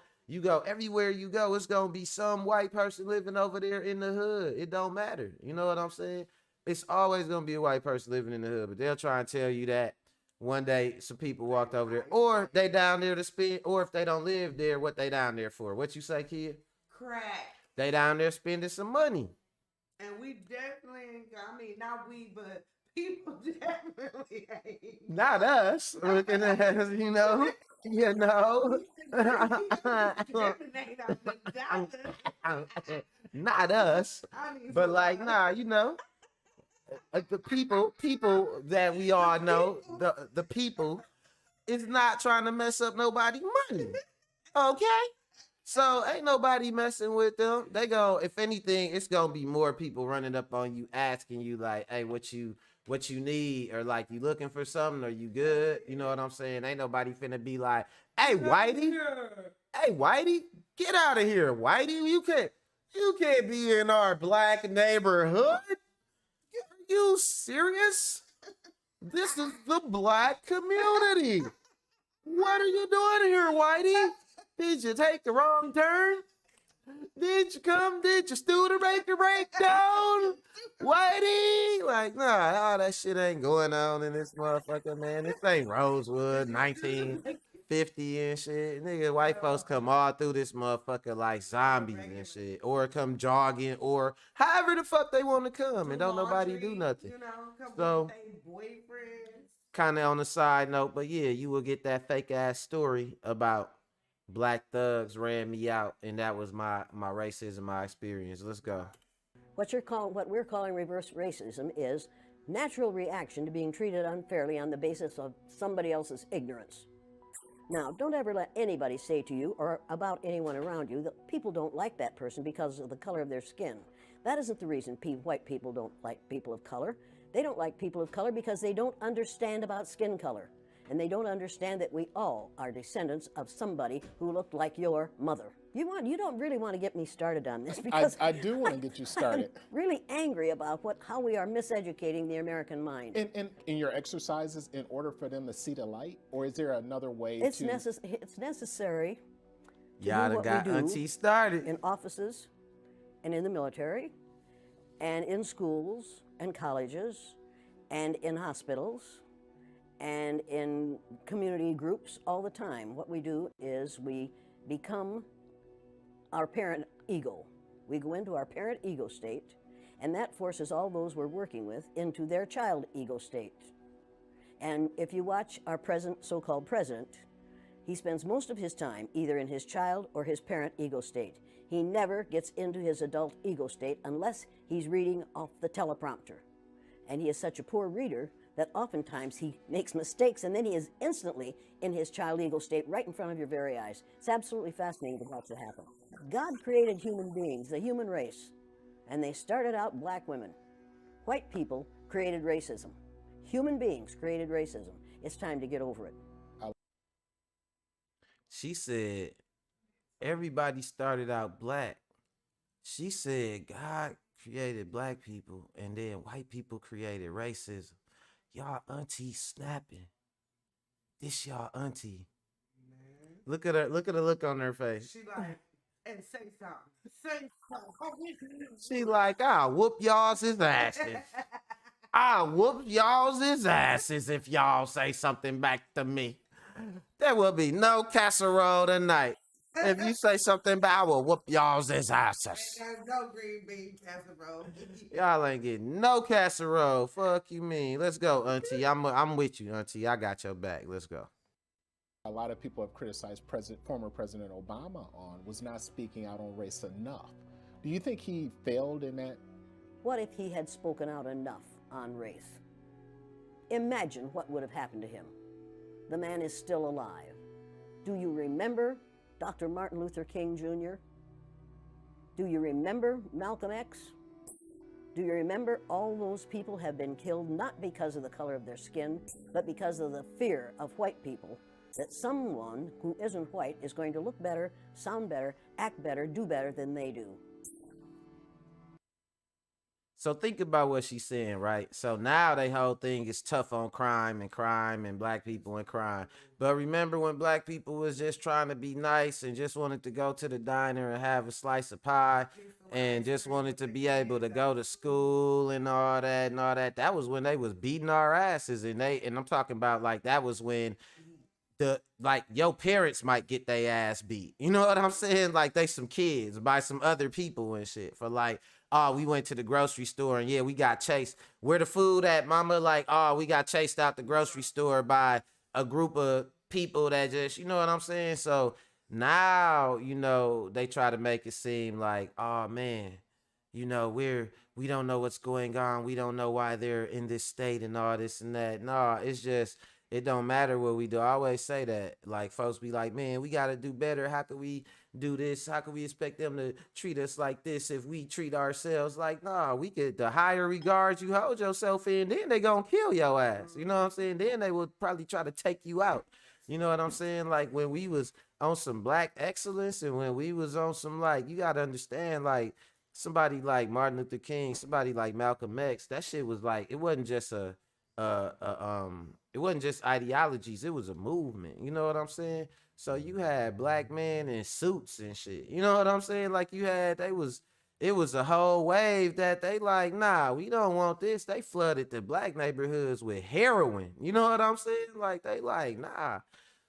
everywhere you go, it's gonna be some white person living over there in the hood. It don't matter. You know what I'm saying? It's always gonna be a white person living in the hood, but they'll try and tell you that one day some people walked over there, or they down there to spend, or if they don't live there, what they down there for? What you say, kid? Crack. They down there spending some money. And we definitely ain't got, I mean, not we, but people definitely ain't. Not us. Looking at, you know. Not us. But like, nah, you know. The people that we all know, the people is not trying to mess up nobody's money. Okay? So ain't nobody messing with them. They go, if anything, it's gonna be more people running up on you asking you like, "Hey, what you need?" Or like, "You looking for something? Or you good?" You know what I'm saying? Ain't nobody finna be like, "Hey, Whitey, get out of here, Whitey. You can't be in our black neighborhood. Are you serious? This is the black community. What are you doing here, Whitey? Did you take the wrong turn? Did you Studebaker break down? Whitey?" Like, nah, all that shit ain't going on in this motherfucker, man. This ain't Rosewood 1950 and shit. Nigga, white folks come all through this motherfucker like zombies and shit. Or come jogging, or however the fuck they want to come, and don't nobody do nothing. So, kind of on the side note, but yeah, you will get that fake ass story about black thugs ran me out, and that was my racism, my experience. Let's go. What we're calling reverse racism is natural reaction to being treated unfairly on the basis of somebody else's ignorance. Now, don't ever let anybody say to you or about anyone around you that people don't like that person because of the color of their skin. That isn't the reason white people don't like people of color. They don't like people of color because they don't understand about skin color. And they don't understand that we all are descendants of somebody who looked like your mother. You don't really want to get me started on this, because I do want to get you started. I'm really angry about how we are miseducating the American mind. In your exercises, in order for them to see the light, or is there another way It's necessary to Y'all do done what got we do auntie started. in offices and in the military and in schools and colleges and in hospitals and in community groups all the time. What we do is we become our parent ego. We go into our parent ego state, and that forces all those we're working with into their child ego state. And if you watch our so-called president, he spends most of his time either in his child or his parent ego state. He never gets into his adult ego state unless he's reading off the teleprompter. And he is such a poor reader that oftentimes he makes mistakes, and then he is instantly in his child ego state right in front of your very eyes. It's absolutely fascinating to watch it happen. God created human beings, the human race, and they started out black women. White people created racism. Human beings created racism. It's time to get over it. She said everybody started out black. She said God created black people and then white people created racism. Y'all auntie snapping. This y'all auntie. Look at her. Look at the look on her face. She like, and say something. Say something. She like, I'll whoop y'all's asses. I'll whoop y'all's asses if y'all say something back to me. There will be no casserole tonight. If you say something back, I will whoop y'all's asses. Ain't got no green bean casserole. Y'all ain't getting no casserole. Fuck you mean. Let's go, auntie. I'm with you, auntie. I got your back. Let's go. A lot of people have criticized former President Obama was not speaking out on race enough. Do you think he failed in that? What if he had spoken out enough on race? Imagine what would have happened to him. The man is still alive. Do you remember Dr. Martin Luther King Jr.? Do you remember Malcolm X? Do you remember all those people have been killed not because of the color of their skin, but because of the fear of white people, that someone who isn't white is going to look better, sound better, act better, do better than they do? So think about what she's saying, right? So now they whole thing is tough on crime and black people and crime. But remember when black people was just trying to be nice and just wanted to go to the diner and have a slice of pie and just wanted to be able to go to school and all that and all that. That was when they was beating our asses, and I'm talking about like that was when your parents might get their ass beat. You know what I'm saying? Like they some kids by some other people and shit for like, oh, we went to the grocery store and yeah, we got chased. Where the food at, mama? Like, oh, we got chased out the grocery store by a group of people that just, you know what I'm saying? So now, they try to make it seem like, oh man, we don't know what's going on. We don't know why they're in this state and all this and that. No, it's just, it don't matter what we do. I always say that. Like, folks be like, man, we got to do better. How can we do this? How can we expect them to treat us like this if we treat ourselves like, nah, we get the higher regards you hold yourself in, then they gonna kill your ass. You know what I'm saying? Then they will probably try to take you out. You know what I'm saying? Like when we was on some black excellence and when we was on some, like, you got to understand, like, somebody like Martin Luther King, somebody like Malcolm X, that shit was like, it wasn't just it wasn't just ideologies, it was a movement. You know what I'm saying? So you had black men in suits and shit. You know what I'm saying? Like it was a whole wave that they like, nah, we don't want this. They flooded the black neighborhoods with heroin. You know what I'm saying? Like they like, nah.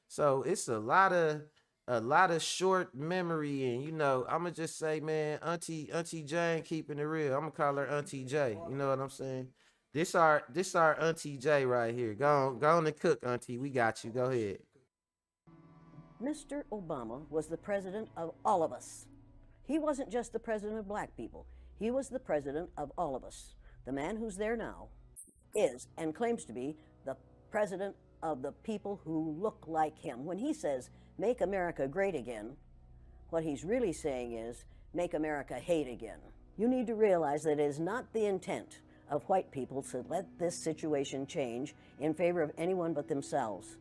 So it's a lot of short memory, and I'ma just say, man, Auntie Jane keeping it real. I'm gonna call her Auntie J. You know what I'm saying? This our Auntie J right here. Go on and cook, Auntie. We got you. Go ahead. Mr. Obama was the president of all of us. He wasn't just the president of black people. He was the president of all of us. The man who's there now is and claims to be the president of the people who look like him. When he says, make America great again, what he's really saying is, make America hate again. You need to realize that it is not the intent of white people to let this situation change in favor of anyone but themselves.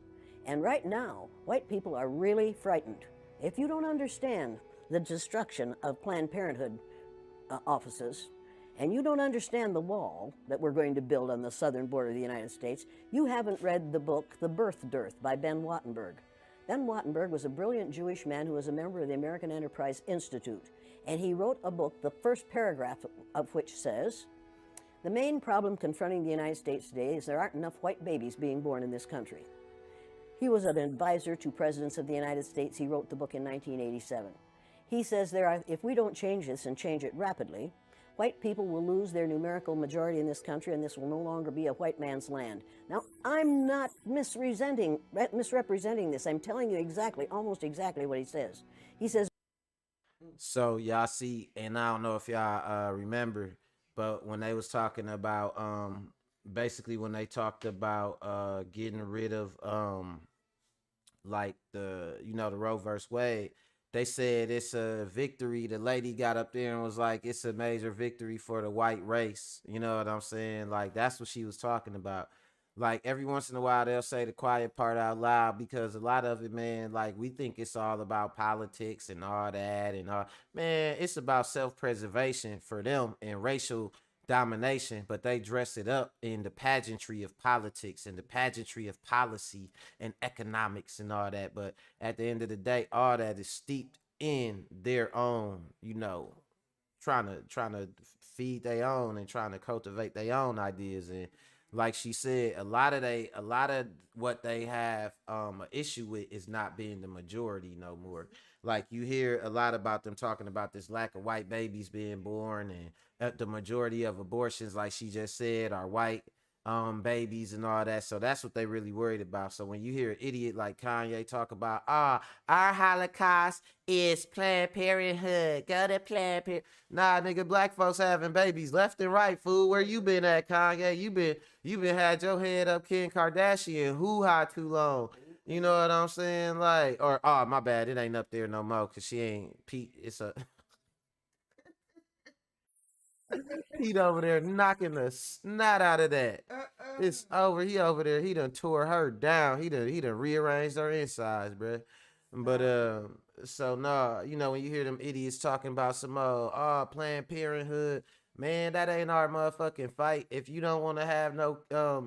And right now, white people are really frightened. If you don't understand the destruction of Planned Parenthood offices, and you don't understand the wall that we're going to build on the southern border of the United States, you haven't read the book, The Birth Dearth by Ben Wattenberg. Ben Wattenberg was a brilliant Jewish man who was a member of the American Enterprise Institute. And he wrote a book, the first paragraph of which says, the main problem confronting the United States today is there aren't enough white babies being born in this country. He was an advisor to presidents of the United States. He wrote the book in 1987. He says if we don't change this and change it rapidly, white people will lose their numerical majority in this country, and this will no longer be a white man's land. Now, I'm not misrepresenting this. I'm telling you almost exactly what he says. He says, so y'all see, and I don't know if y'all remember, but when they was talking about basically when they talked about getting rid of like the Roe versus Wade, they said it's a victory. The lady got up there and was like, it's a major victory for the white race. You know what I'm saying? Like, that's what she was talking about. Like, every once in a while, they'll say the quiet part out loud, because a lot of it, man, like, we think it's all about politics and all that and all. Man, it's about self-preservation for them and racial domination, but they dress it up in the pageantry of politics and the pageantry of policy and economics and all that. But at the end of the day, all that is steeped in their own, trying to feed their own and trying to cultivate their own ideas. And like she said, a lot of what they have an issue with is not being the majority no more. Like, you hear a lot about them talking about this lack of white babies being born, and the majority of abortions, like she just said, are white babies and all that. So that's what they really worried about. So when you hear an idiot like Kanye talk about, our Holocaust is Planned Parenthood, go to Planned Parenthood. Nah, nigga, black folks having babies left and right, fool. Where you been at, Kanye? You been had your head up Kim Kardashian hoo-ha too long. You know what I'm saying? Like, or, oh, my bad, it ain't up there no more, because she ain't Pete. It's a Pete over there knocking the snot out of that. It's over. He over there. He done tore her down. He done rearranged her insides, bruh. But so no, when you hear them idiots talking about some Planned Parenthood, man, that ain't our motherfucking fight. If you don't want to have no,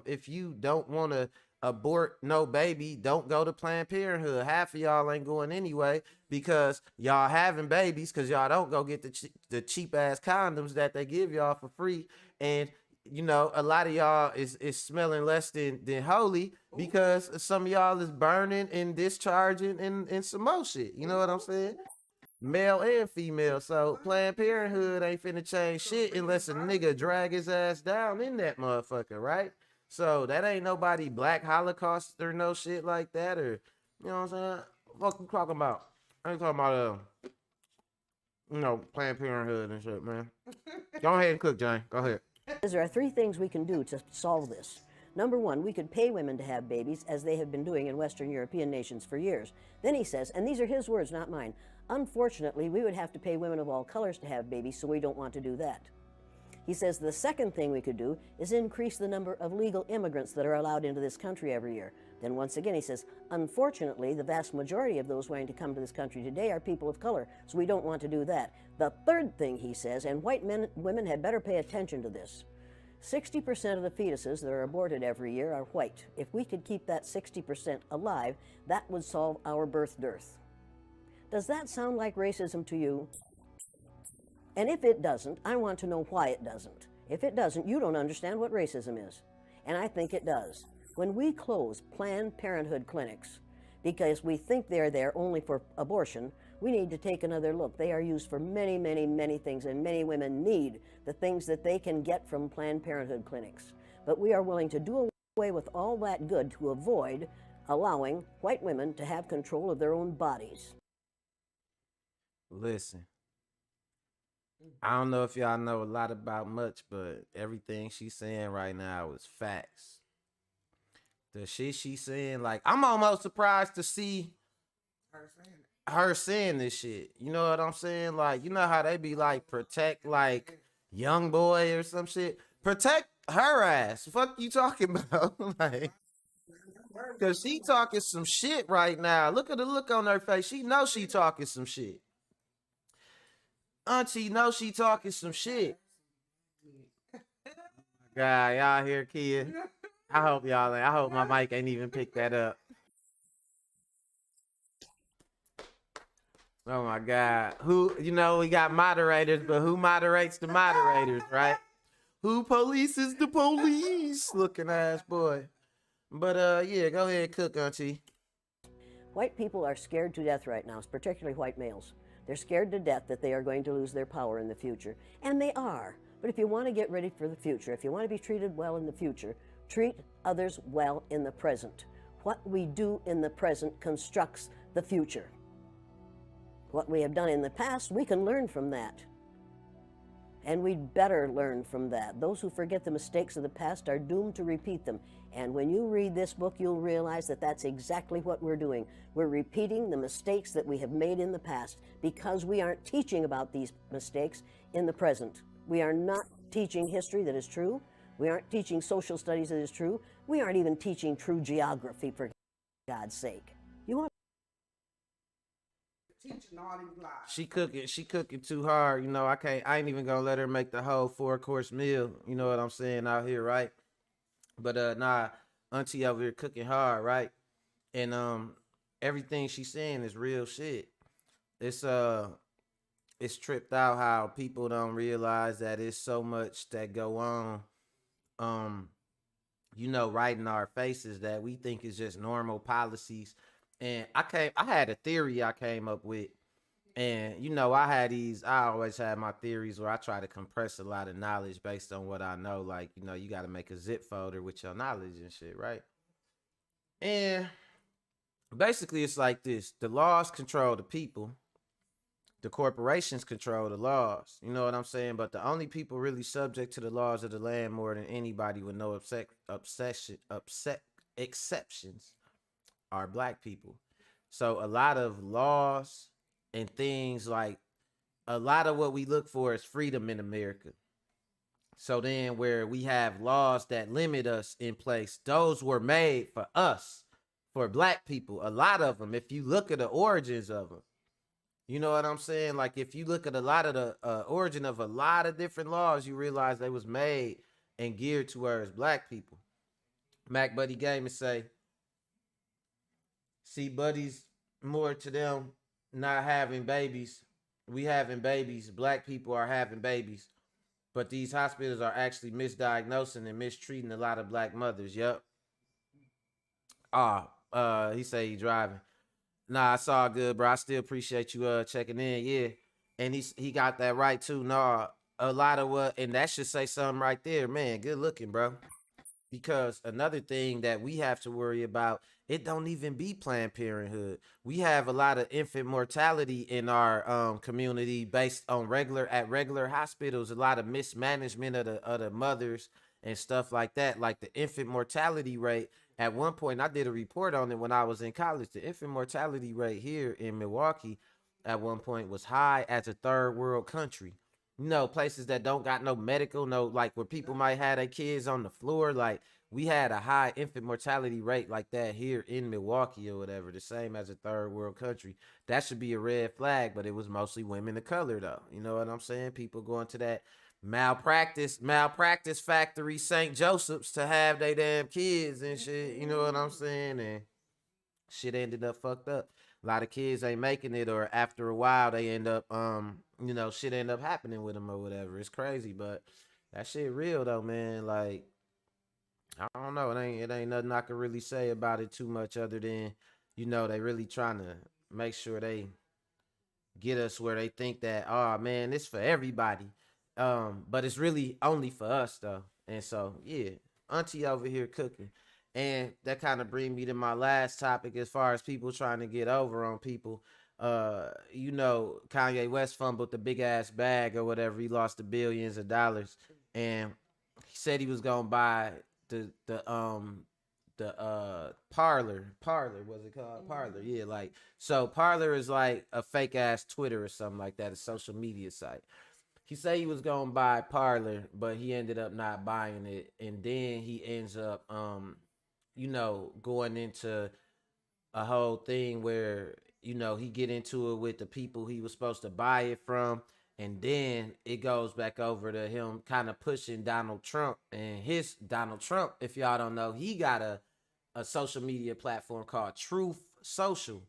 if you don't want to abort no baby, don't go to Planned Parenthood. Half of y'all ain't going anyway, because y'all having babies because y'all don't go get the cheap ass condoms that they give y'all for free. And a lot of y'all is smelling less than holy, because some of y'all is burning and discharging and some more shit. You know what I'm saying? Male and female. So Planned Parenthood ain't finna change shit unless a nigga drag his ass down in that motherfucker, right? So that ain't nobody black Holocaust or no shit like that, or you know what I'm saying? What you talking about? I ain't talking about Planned Parenthood and shit, man. Go ahead and cook, Jane. Go ahead. There are 3 things we can do to solve this. Number 1, we could pay women to have babies, as they have been doing in Western European nations for years. Then he says, and these are his words, not mine, unfortunately, we would have to pay women of all colors to have babies, so we don't want to do that. He says the second thing we could do is increase the number of legal immigrants that are allowed into this country every year. Then once again he says, unfortunately, the vast majority of those wanting to come to this country today are people of color, so we don't want to do that. The third thing he says, and women had better pay attention to this, 60% of the fetuses that are aborted every year are white. If we could keep that 60% alive, that would solve our birth dearth. Does that sound like racism to you? And if it doesn't, I want to know why it doesn't. If it doesn't, you don't understand what racism is. And I think it does. When we close Planned Parenthood clinics because we think they're there only for abortion, we need to take another look. They are used for many, many, many things, and many women need the things that they can get from Planned Parenthood clinics. But we are willing to do away with all that good to avoid allowing white women to have control of their own bodies. Listen, I don't know if y'all know a lot about much, but everything she's saying right now is facts. The shit she's saying, like, I'm almost surprised to see her saying this shit. You know what I'm saying? Like, you know how they be like, protect like young boy or some shit? Protect her ass. Fuck you talking about? Like, cause she talking some shit right now. Look at the look on her face. She knows she talking some shit. Auntie knows she talking some shit. God, y'all hear kid? I hope my mic ain't even picked that up. Oh my God. Who, we got moderators, but who moderates the moderators, right? Who polices the police? Looking ass boy. But yeah, go ahead, cook, Auntie. White people are scared to death right now, particularly white males. They're scared to death that they are going to lose their power in the future. And they are. But if you want to get ready for the future, if you want to be treated well in the future, treat others well in the present. What we do in the present constructs the future. What we have done in the past, we can learn from that. And we'd better learn from that. Those who forget the mistakes of the past are doomed to repeat them. And when you read this book, you'll realize that that's exactly what we're doing. We're repeating the mistakes that we have made in the past because we aren't teaching about these mistakes in the present. We are not teaching history that is true. We aren't teaching social studies that is true. We aren't even teaching true geography, for God's sake. You want Teaching all these lies. She cooking too hard. You know, I ain't even gonna let her make the whole 4-course meal. You know what I'm saying out here, right? But nah, auntie over here cooking hard, right? And everything she's saying is real shit. It's tripped out how people don't realize that it's so much that go on, you know, right in our faces that we think is just normal policies. And I had a theory I came up with. And, you know, I always had my theories where I try to compress a lot of knowledge based on what I know. Like, you know, you got to make a zip folder with your knowledge and shit, right? And basically it's like this. The laws control the people. The corporations control the laws. You know what I'm saying? But the only people really subject to the laws of the land more than anybody with no exceptions are black people. So a lot of laws and things like a lot of what we look for is freedom in America. So then where we have laws that limit us in place, those were made for us, for black people. A lot of them, if you look at the origins of them, you know what I'm saying? Like if you look at a lot of the origin of a lot of different laws, you realize they was made and geared towards black people. Mac Buddy Gaming say, see, buddies, more to them not having babies. We having babies. Black people are having babies. But these hospitals are actually misdiagnosing and mistreating a lot of black mothers. Yep. He say he driving. Nah, it's all good, bro. I still appreciate you checking in. Yeah. And he got that right too. Nah, a lot of what, and that should say something right there, man. Good looking, bro. Because another thing that we have to worry about, it don't even be Planned Parenthood. We have a lot of infant mortality in our community based on regular hospitals. A lot of mismanagement of the mothers and stuff like that. Like the infant mortality rate. At one point, I did a report on it when I was in college. The infant mortality rate here in Milwaukee at one point was high as a third world country. You know, places that don't got no medical, no, like where people might have their kids on the floor. Like we had a high infant mortality rate like that here in Milwaukee or whatever, the same as a third world country. That should be a red flag, but it was mostly women of color though. You know what I'm saying? People going to that malpractice factory, St. Joseph's, to have their damn kids and shit. You know what I'm saying? And shit ended up fucked up. A lot of kids ain't making it, or after a while they end up, you know, shit end up happening with them or whatever. It's crazy, but that shit real though, man. Like, I don't know. It ain't nothing I can really say about it too much other than, you know, they really trying to make sure they get us where they think that, oh man, it's for everybody. But it's really only for us though. And so, yeah, auntie over here cooking. And that kind of bring me to my last topic as far as people trying to get over on people. You know, Kanye West fumbled the big ass bag or whatever. He lost the billions of dollars. And he said he was gonna buy the Parler, what's it called? Parler, yeah. Like, so Parler is like a fake ass Twitter or something like that, a social media site. He said he was gonna buy Parler, but he ended up not buying it, and then he ends up you know, going into a whole thing where, you know, he get into it with the people he was supposed to buy it from. And then it goes back over to him kind of pushing Donald Trump. And his Donald Trump, if y'all don't know, he got a social media platform called Truth Social.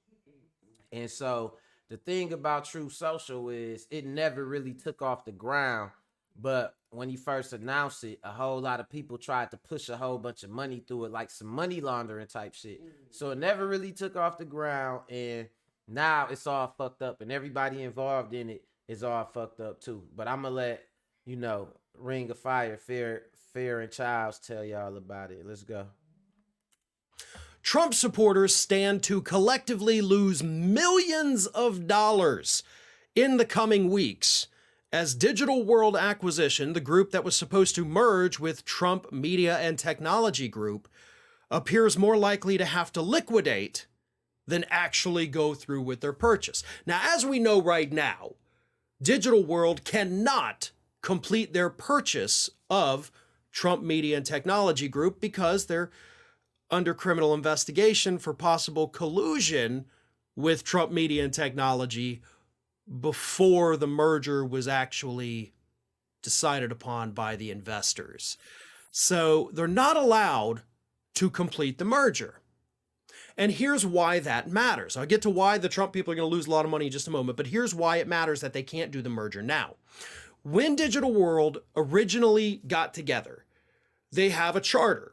And so the thing about Truth Social is it never really took off the ground. But when he first announced it, a whole lot of people tried to push a whole bunch of money through it, like some money laundering type shit. So it never really took off the ground, and now it's all fucked up, and everybody involved in it is all fucked up too. But I'm gonna let, you know, Ring of Fire, Fair and Childs tell y'all about it. Let's go. Trump supporters stand to collectively lose millions of dollars in the coming weeks as Digital World Acquisition, the group that was supposed to merge with Trump Media and Technology Group, appears more likely to have to liquidate than actually go through with their purchase. Now, as we know right now, Digital World cannot complete their purchase of Trump Media and Technology Group because they're under criminal investigation for possible collusion with Trump Media and Technology before the merger was actually decided upon by the investors. So they're not allowed to complete the merger. And here's why that matters. I'll get to why the Trump people are going to lose a lot of money in just a moment, but here's why it matters that they can't do the merger now. When Digital World originally got together, they have a charter.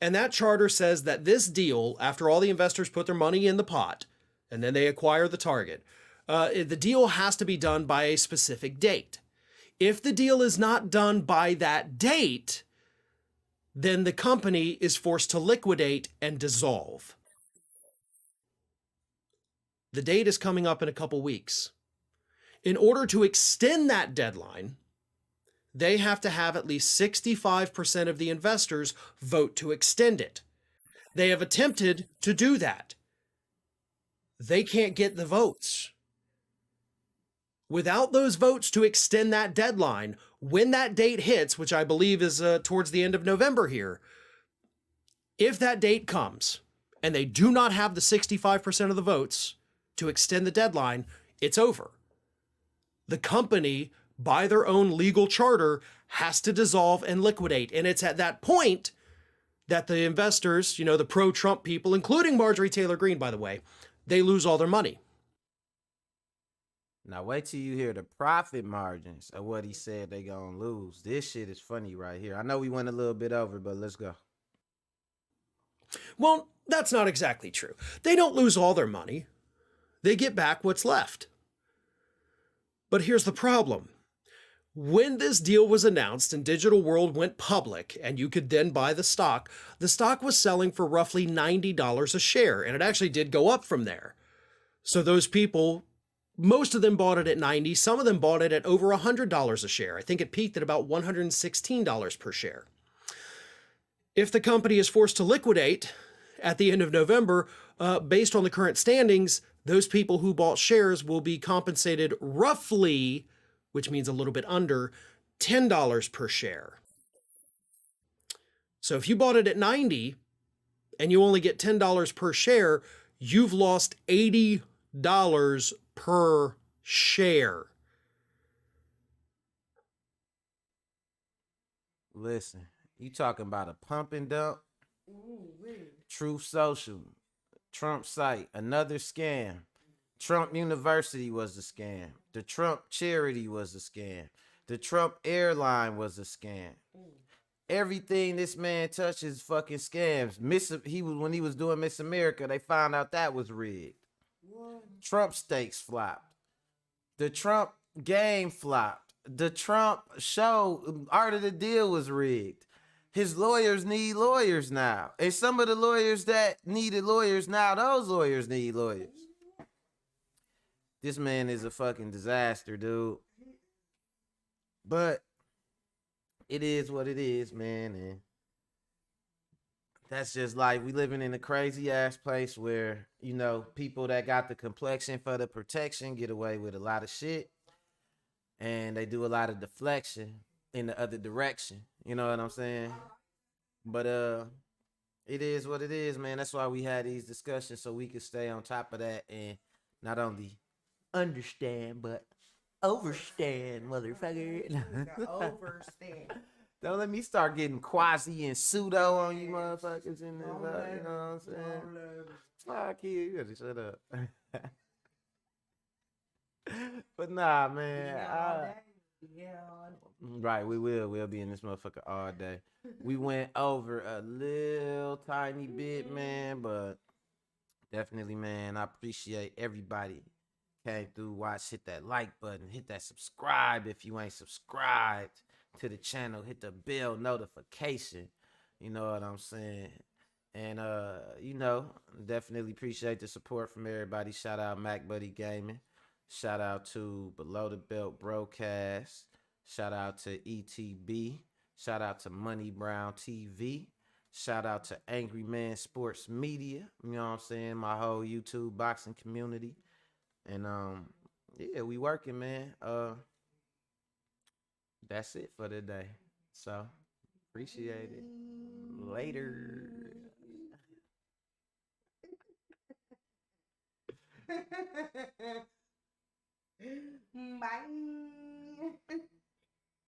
And that charter says that this deal, after all the investors put their money in the pot, and then they acquire the target, the deal has to be done by a specific date. If the deal is not done by that date, then the company is forced to liquidate and dissolve. The date is coming up in a couple weeks. In order to extend that deadline, they have to have at least 65% of the investors vote to extend it. They have attempted to do that. They can't get the votes. Without those votes to extend that deadline, when that date hits, which I believe is towards the end of November here, if that date comes and they do not have the 65% of the votes to extend the deadline, it's over. The company, by their own legal charter, has to dissolve and liquidate. And it's at that point that the investors, the pro-Trump people, including Marjorie Taylor Greene, by the way, they lose all their money. Now wait till you hear the profit margins of what he said they gonna lose. This shit is funny right here. I know we went a little bit over, but let's go. Well, that's not exactly true. They don't lose all their money. They get back what's left. But here's the problem. When this deal was announced and Digital World went public and you could then buy the stock was selling for roughly $90 a share, and it actually did go up from there. So those people, most of them bought it at $90, some of them bought it at over $100 a share. I think it peaked at about $116 per share. If the company is forced to liquidate at the end of November, based on the current standings, those people who bought shares will be compensated roughly, which means a little bit under, $10 per share. So if you bought it at 90 and you only get $10 per share, you've lost $80 per share. Listen, you talking about a pump and dump? Truth Social, Trump site, another scam. Trump University was a scam. The Trump charity was a scam. The Trump airline was a scam. Everything this man touches fucking scams. When he was doing Miss America, they found out that was rigged. Trump steaks flopped. The Trump game flopped. The Trump show, Art of the Deal, was rigged. His lawyers need lawyers now. And some of the lawyers that needed lawyers now, those lawyers need lawyers. This man is a fucking disaster, dude. But it is what it is, man. And that's just like we living in a crazy ass place where, people that got the complexion for the protection get away with a lot of shit. And they do a lot of deflection in the other direction. You know what I'm saying? But it is what it is, man. That's why we had these discussions, so we could stay on top of that and not only understand but overstand, motherfucker. Overstand. Don't let me start getting quasi and pseudo on you motherfuckers in this, you know what I'm saying? Fuck you, you gotta shut up. But nah, man. Right, we will. We'll be in this motherfucker all day. We went over a little tiny bit, man, but definitely, man, I appreciate everybody came through, watch, hit that like button, hit that subscribe if you ain't subscribed to the channel, hit the bell notification, you know what I'm saying? And definitely appreciate the support from everybody. Shout out Mac Buddy Gaming. Shout out to Below the Belt Broadcast. Shout out to ETB. Shout out to Money Brown TV. Shout out to Angry Man Sports Media. You know what I'm saying? My whole YouTube boxing community. And yeah, we working, man. That's it for today. So appreciate it. Later. Bye.